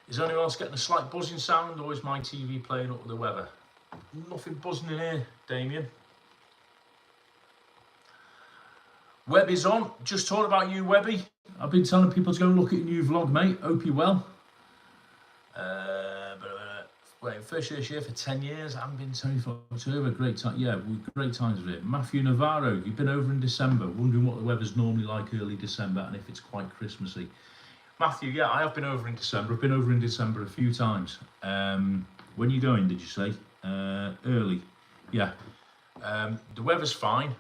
Is anyone else getting a slight buzzing sound, or is my TV playing up with the weather? Nothing buzzing in here, Damien. Webby's on. Just talking about you, Webby. I've been telling people to go and look at your new vlog, mate. Hope you're well. Wait, first year here for 10 years. I haven't been to Tenerife for October. Great time. Yeah, great times with it. Matthew Navarro, you've been over in December. Wondering what the weather's normally like early December and if it's quite Christmassy. Matthew, yeah, I have been over in December. I've been over in December a few times. When are you going, did you say? Early. Yeah. The weather's fine.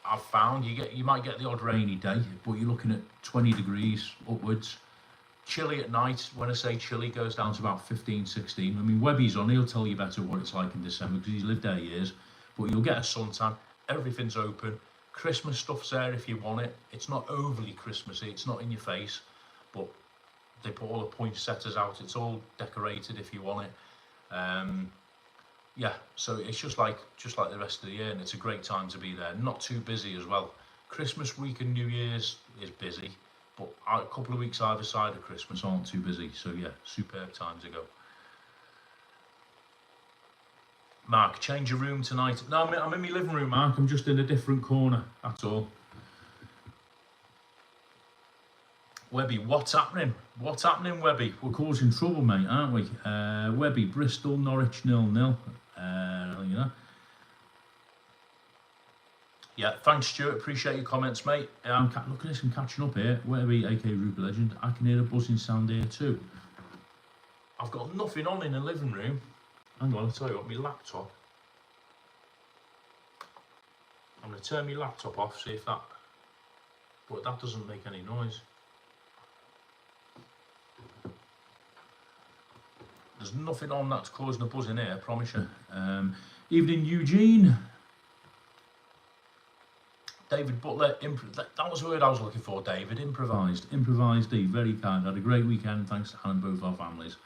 I've found you might get the odd rainy day, but you're looking at 20 degrees upwards. Chilly at night. When I say chilly, goes down to about 15, 16. I mean, Webby's on, he'll tell you better what it's like in December because he's lived there years. But you'll get a suntan, everything's open. Christmas stuff's there if you want it. It's not overly Christmassy, it's not in your face, but they put all the poinsettias out. It's all decorated if you want it. Yeah, so it's just like the rest of the year, and it's a great time to be there. Not too busy as well. Christmas week and New Year's is busy, but a couple of weeks either side of Christmas aren't too busy. So yeah, superb time to go. Mark, change your room tonight. No, I'm in my living room, Mark. I'm just in a different corner, that's all. Webby, what's happening? What's happening, Webby? We're causing trouble, mate, aren't we? Webby, Bristol, Norwich 0-0. You know. Yeah, thanks, Stuart. Appreciate your comments, mate. Look at this, I'm catching up here. Webby, aka Ruby Legend. I can hear a buzzing sound here too. I've got nothing on in the living room. Hang on, I'll tell you what, my laptop. I'm going to turn my laptop off, see if that... But that doesn't make any noise. There's nothing on that's causing a buzz in here, I promise you. Evening, Eugene. David Butler, that was the word I was looking for, David. Improvised, very kind. Had a great weekend, thanks to Hannah and both our families.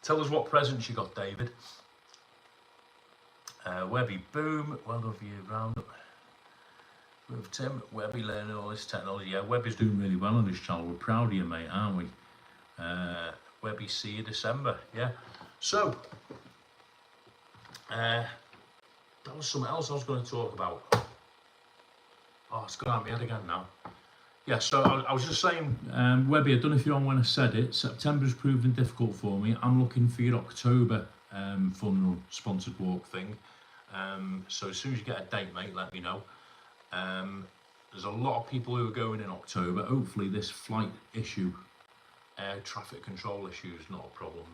Tell us what presents you got, David. Webby, boom. Well done for you, roundup. With Tim, Webby learning all this technology. Yeah, Webby's doing really well on this channel. We're proud of you, mate, aren't we? Webby, see you December. Yeah. So, that was something else I was going to talk about. Oh, it's gone out of my head again now. Yeah, so I was just saying, Webby, I don't know if you're on when I said it, September's proving difficult for me. I'm looking for your October fun run sponsored walk thing. So as soon as you get a date, mate, let me know. There's a lot of people who are going in October. Hopefully this flight issue, air traffic control issue is not a problem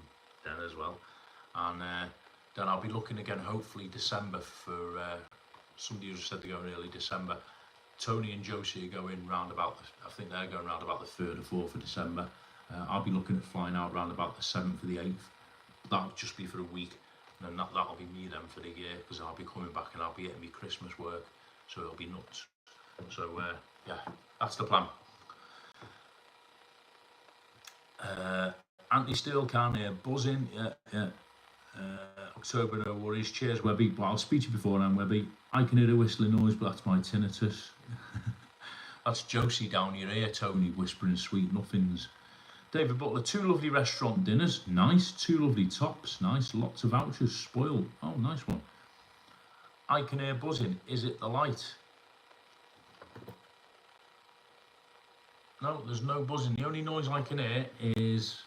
then as well. And then I'll be looking again, hopefully December for somebody who said they're going early December. Tony and Josie are going round about, I think they're going round about the 3rd or 4th of December. I'll be looking at flying out round about the 7th or the 8th. That'll just be for a week, and then that'll be me then for the year, because I'll be coming back and I'll be getting me Christmas work, so it'll be nuts. So yeah, that's the plan. Anti-Steel can here, buzzing, yeah. October, no worries. Cheers, Webby. Well, I'll speak to you before then, Webby. I can hear a whistling noise, but that's my tinnitus. That's Josie down your ear, Tony, whispering sweet nothings. David Butler, 2 lovely restaurant dinners. Nice. 2 lovely tops. Nice. Lots of vouchers. Spoiled. Oh, nice one. I can hear buzzing. Is it the light? No, there's no buzzing. The only noise I can hear is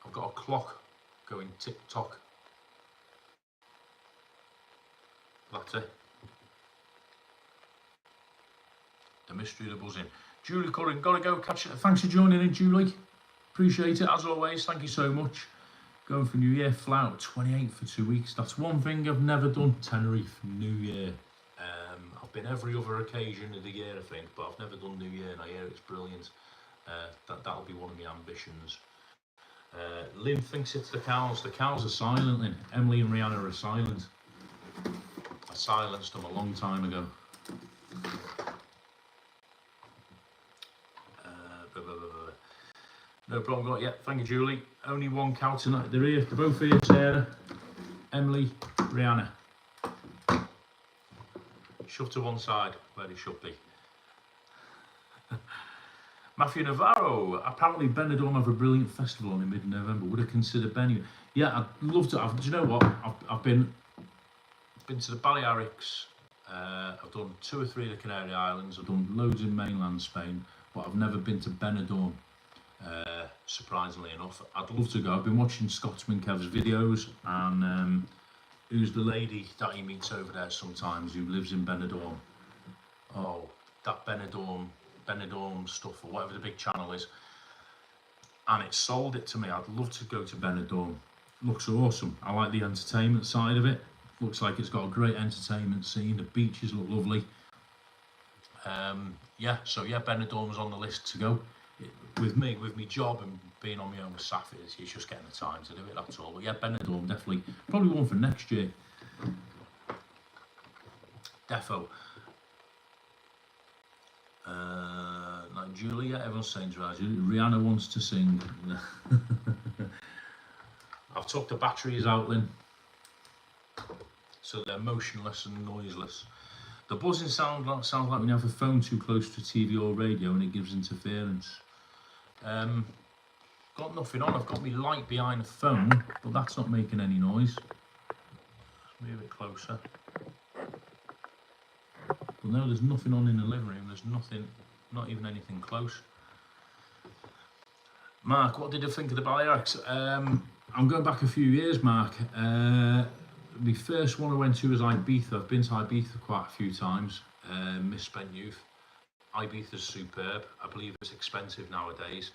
I've got a clock going tick-tock. That's it. The mystery of the buzzing. Julie Curran, gotta go catch it. Thanks for joining in, Julie. Appreciate it as always. Thank you so much. Going for New Year, fly out 28 for 2 weeks. That's one thing I've never done. Tenerife, New Year. I've been every other occasion of the year, I think, but I've never done New Year, and I hear it's brilliant. That'll be one of my ambitions. Lynn thinks it's the cows. The cows are silent, Lynn. Emily and Rihanna are silent. I silenced them a long time ago. No problem, got it yet. Thank you, Julie. Only one cow tonight. They're here. They're both here, Sarah, Emily, Rihanna. Shove to one side where they should be. Matthew Navarro, apparently Benidorm have a brilliant festival on in mid-November. Would I consider Benny? Yeah, I'd love to. Do you know what? I've been to the Balearics. I've done 2 or 3 of the Canary Islands. I've done loads in mainland Spain, but I've never been to Benidorm. Surprisingly enough, I'd love to go. I've been watching Scotsman Kev's videos, and who's the lady that he meets over there sometimes who lives in Benidorm? Oh, that Benidorm stuff, or whatever the big channel is, and it sold it to me. I'd love to go to Benidorm. Looks awesome. I like the entertainment side of it. Looks like it's got a great entertainment scene. The beaches look lovely. Yeah, so yeah, Benidorm's on the list to go. With me job and being on my own with SAF, it's just getting the time to do it, that's all. But yeah, Benidorm, definitely. Probably one for next year. Defo. Like Julia, everyone's saying to us, Rihanna wants to sing. I've took the batteries out, Lynn, so they're motionless and noiseless. The buzzing sounds like when you have a phone too close to TV or radio and it gives interference. Got nothing on. I've got my light behind the phone, but that's not making any noise. Let's move it closer. But no, there's nothing on in the living room. There's nothing, not even anything close. Mark, what did you think of the Balearics? I'm going back a few years, Mark. The first one I went to was Ibiza. I've been to Ibiza quite a few times. Misspent youth. Ibiza's superb. I believe it's expensive nowadays,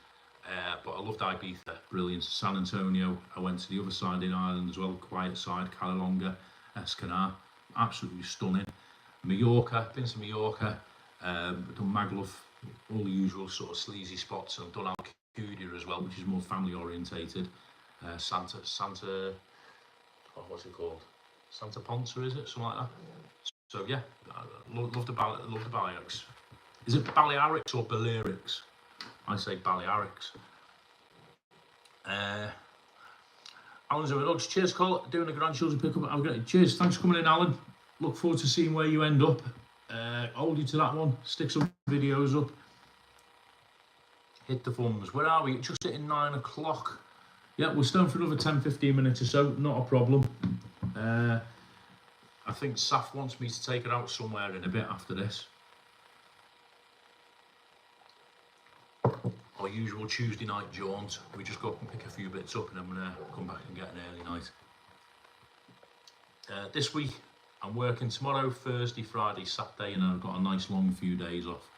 but I loved Ibiza. Brilliant. San Antonio. I went to the other side of the island as well, quiet side, Calelonga, Escanar. Absolutely stunning. Mallorca. Been to Mallorca. Done Magaluf. All the usual sort of sleazy spots. I've done Alcudia as well, which is more family orientated. Santa, oh, what's it called? Santa Ponsa, is it? Something like that. So yeah, love the Balearics. Is it Balearics or Balearics? I say Balearics. Alan's over dogs. Cheers, Cole. Doing a grandchildren pickup. Cheers. Thanks for coming in, Alan. Look forward to seeing where you end up. Hold you to that one. Stick some videos up. Hit the thumbs. Where are we? Just hitting 9 o'clock. Yeah, we're staying for another 10-15 minutes or so. Not a problem. I think Saf wants me to take her out somewhere in a bit after this. Our usual Tuesday night jaunt. We just go up and pick a few bits up and then come back and get an early night. This week I'm working tomorrow, Thursday, Friday, Saturday, and I've got a nice long few days off.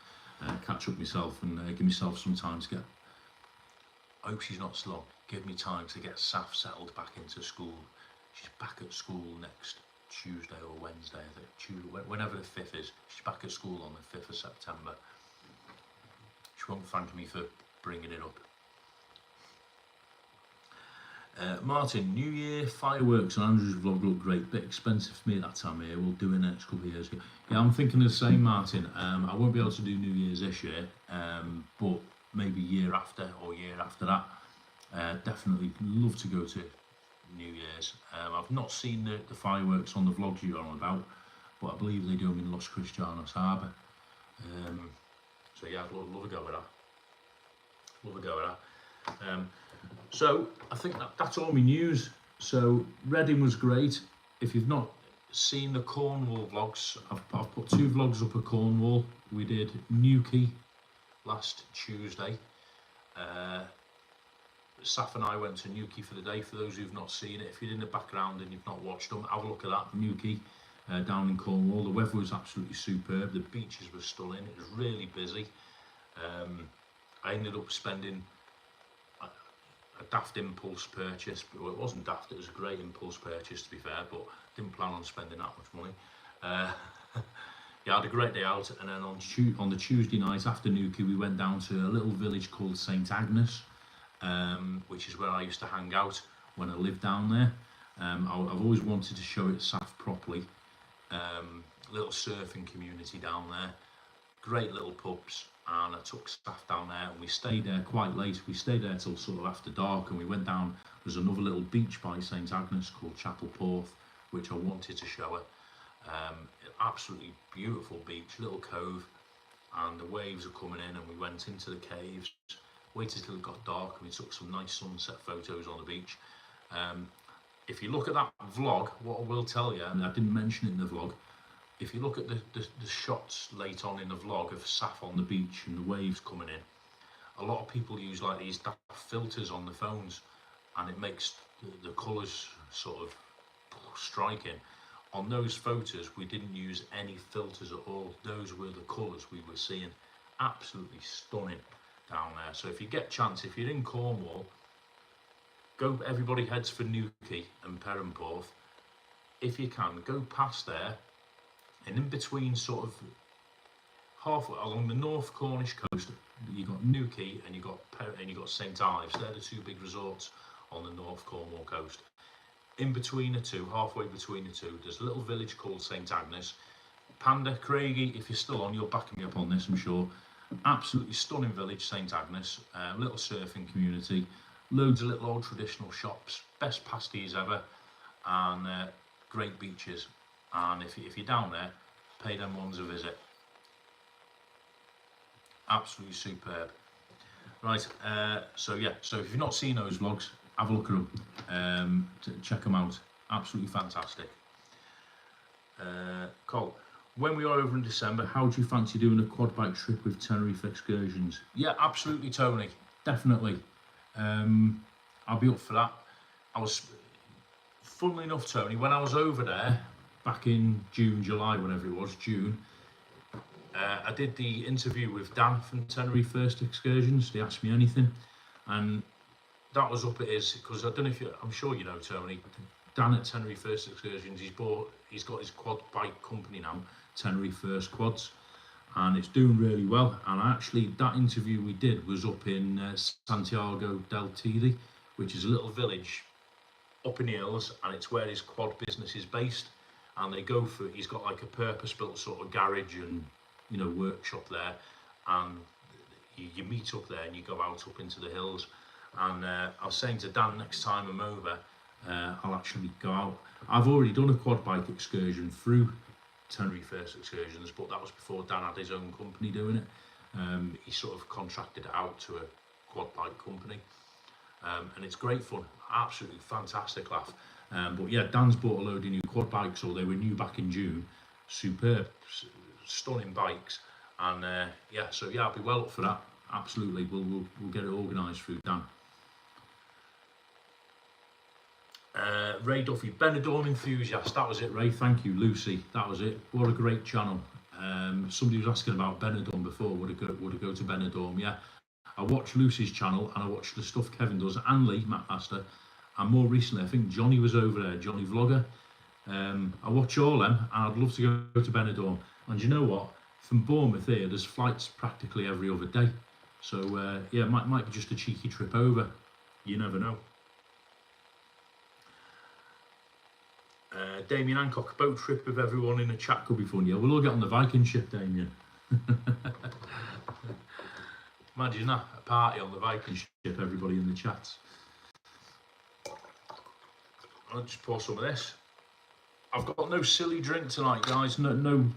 Catch up myself and give myself some time to get. I hope she's not slow. Give me time to get Saf settled back into school. She's back at school next Tuesday or Wednesday, I think. Tuesday, whenever the 5th is. She's back at school on the 5th of September. She won't thank me for bringing it up. Martin, New Year fireworks on Andrew's vlog look great. Bit expensive for me at that time of year. We'll do it next couple of years. Yeah, I'm thinking the same, Martin. I won't be able to do New Year's this year, but maybe year after or year after that. Definitely love to go to New Year's. I've not seen the fireworks on the vlogs you're on about, but I believe they do them in Los Cristianos Harbour. So yeah, I'd love to go with that. Love to go with that. So I think that's all my news. So Reading was great. If you've not seen the Cornwall vlogs, I've put 2 vlogs up at Cornwall. We did Newquay last Tuesday. Saf and I went to Newquay for the day. For those who've not seen it, if you're in the background and you've not watched them, have a look at that. Newquay down in Cornwall. The weather was absolutely superb. The beaches were stunning. It was really busy. I ended up spending a daft impulse purchase. Well, it wasn't daft, it was a great impulse purchase to be fair, but didn't plan on spending that much money. Yeah, I had a great day out, and then on the Tuesday night after Newquay we went down to a little village called St Agnes, which is where I used to hang out when I lived down there. I've always wanted to show it Saf properly. Little surfing community down there, great little pubs, and I took Saf down there and we stayed there quite late. We stayed there till sort of after dark, and we went down. There's another little beach by St Agnes called Chapel Porth, which I wanted to show her. Absolutely beautiful beach, little cove, and the waves are coming in, and we went into the caves, waited till it got dark, and we took some nice sunset photos on the beach. If you look at that vlog, what I will tell you, and I didn't mention it in the vlog, if you look at the shots late on in the vlog of Saf on the beach and the waves coming in, a lot of people use like these filters on the phones, and it makes the colours sort of striking. On those photos we didn't use any filters at all. Those were the colours we were seeing. Absolutely stunning down there. So if you get a chance, if you're in Cornwall, go. Everybody heads for Newquay and Perranporth. if you can, go past there, and in between sort of halfway along the North Cornish coast, you got Newquay and you got St Ives. They're the two big resorts on the North Cornwall coast. In between the two, halfway between the two, there's a little village called St Agnes. Panda, Craigie, if you're still on, you're backing me up on this, I'm sure. Absolutely stunning village, St Agnes. Little surfing community, loads of little old traditional shops, best pasties ever, and great beaches. And if you're down there, pay them ones a visit. Absolutely superb. Right, so if you've not seen those vlogs, have a look at them, check them out. Absolutely fantastic. Cole, when we are over in December, how do you fancy doing a quad bike trip with Tenerife excursions? Yeah, absolutely, Tony, definitely. I'll be up for that. Funnily enough, Tony, when I was over there back in June, July, whenever it was, June, I did the interview with Dan from Tenerife First Excursions. They asked me anything, and that was up at his, because I don't know if I'm sure you know, Tony, Dan at Tenerife First Excursions, he's got his quad bike company now, Tenerife First Quads, and it's doing really well. And actually, that interview we did was up in Santiago del Tidi, which is a little village up in the hills, and it's where his quad business is based. And they go for, he's got like a purpose-built sort of garage and, you know, workshop there, and you meet up there and you go out up into the hills. And I was saying to Dan, next time I'm over, I'll actually go out. I've already done a quad bike excursion through Tenerife First Excursions, but that was before Dan had his own company doing it. He sort of contracted it out to a quad bike company, and it's great fun, absolutely fantastic laugh. But yeah, Dan's bought a load of new quad bikes, or they were new back in June. Superb, stunning bikes, and I'll be well up for that. Absolutely, we'll get it organised through Dan. Ray Duffy, Benidorm enthusiast. That was it, Ray. Thank you, Lucy. That was it. What a great channel. Somebody was asking about Benidorm before. Would it go to Benidorm? Yeah. I watched Lucy's channel and I watched the stuff Kevin does, and Lee, Matt Master, and more recently I think Johnny was over there, Johnny Vlogger. I watch all them, and I'd love to go to Benidorm. And you know what? From Bournemouth here, there's flights practically every other day. So yeah, might be just a cheeky trip over. You never know. Damien Hancock, boat trip with everyone in the chat could be fun. Yeah, we'll all get on the Viking ship, Damien. Imagine that, a party on the Viking ship, everybody in the chats. I'll just pour some of this. I've got no silly drink tonight, guys. No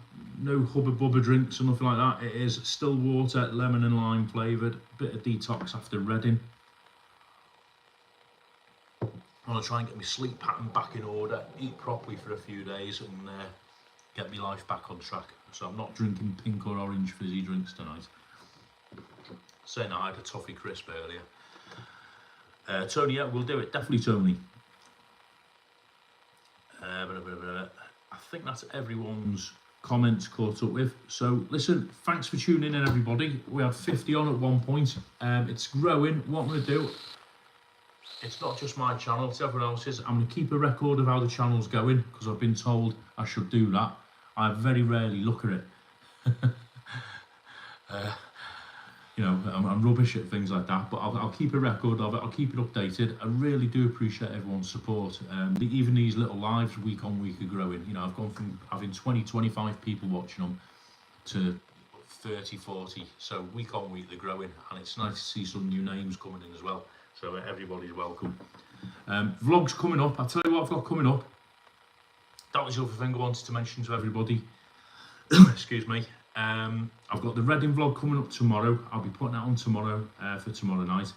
hubba bubba drinks or nothing like that. It is still water, lemon and lime flavoured. Bit of detox after Reading. I want to try and get my sleep pattern back in order, eat properly for a few days, and get my life back on track. So I'm not drinking pink or orange fizzy drinks tonight. Saying I had a toffee crisp earlier. Tony, yeah, we'll do it. Definitely, Tony. I think that's everyone's comments caught up with. So listen, thanks for tuning in, everybody. We had 50 on at one point. It's growing. What I'm going to do, it's not just my channel, it's everyone else's. I'm going to keep a record of how the channel's going, because I've been told I should do that. I very rarely look at it. You know, I'm rubbish at things like that, but I'll keep a record of it. I'll keep it updated. I really do appreciate everyone's support. Even these little lives week on week are growing. You know, I've gone from having 20, 25 people watching them to 30, 40. So week on week they're growing, and it's nice to see some new names coming in as well. So everybody's welcome. Vlogs coming up. I'll tell you what I've got coming up. That was the other thing I wanted to mention to everybody. Excuse me. I've got the Reading vlog coming up tomorrow. I'll be putting that on tomorrow for tomorrow night.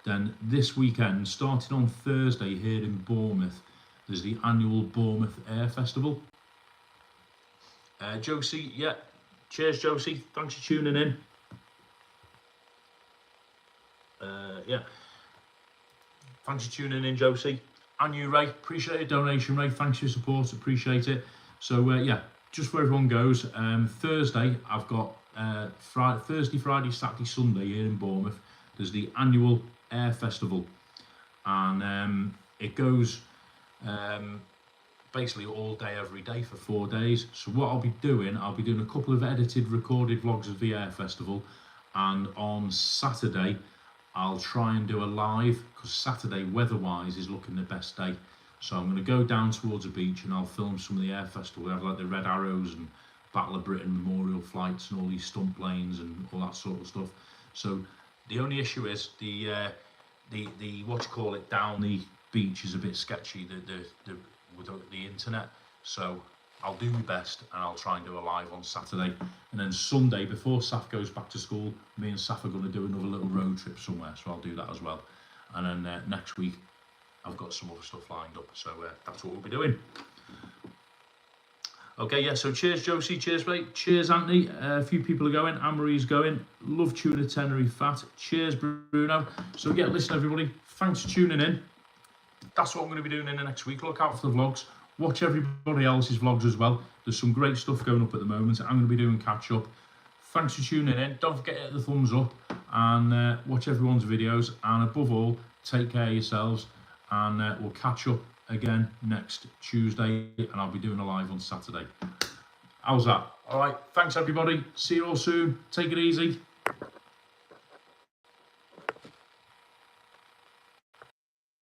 Then this weekend, starting on Thursday here in Bournemouth, there's the annual Bournemouth Air Festival. Josie, yeah. Cheers, Josie. Thanks for tuning in. Yeah. Thanks for tuning in, Josie. And you, Ray. Appreciate your donation, Ray. Thanks for your support. Appreciate it. So, yeah. Just where everyone goes, Thursday I've got Thursday, Friday, Saturday, Sunday here in Bournemouth. There's the annual Air Festival, and it goes basically all day, every day for 4 days. So what I'll be doing a couple of edited, recorded vlogs of the Air Festival, and on Saturday I'll try and do a live, because Saturday weather-wise is looking the best day. So I'm going to go down towards the beach and I'll film some of the Air Festival. We have like the Red Arrows and Battle of Britain memorial flights and all these stunt planes and all that sort of stuff. So the only issue is the what you call it, down the beach is a bit sketchy, with the internet. So I'll do my best and I'll try and do a live on Saturday. And then Sunday, before Saf goes back to school, me and Saf are going to do another little road trip somewhere, so I'll do that as well. And then next week I've got some other stuff lined up, so that's what we'll be doing. Okay, yeah, so cheers Josie, cheers mate, cheers Anthony, a few people are going, Anne-Marie's going, love tuna Tenerife fat, cheers Bruno. So yeah, listen everybody, thanks for tuning in. That's what I'm going to be doing in the next week. Look out for the vlogs, watch everybody else's vlogs as well. There's some great stuff going up at the moment. I'm going to be doing catch up. Thanks for tuning in, don't forget to hit the thumbs up and watch everyone's videos, and above all, take care of yourselves, and we'll catch up again next Tuesday, and I'll be doing a live on Saturday. How's that? All right, thanks everybody, see you all soon, take it easy.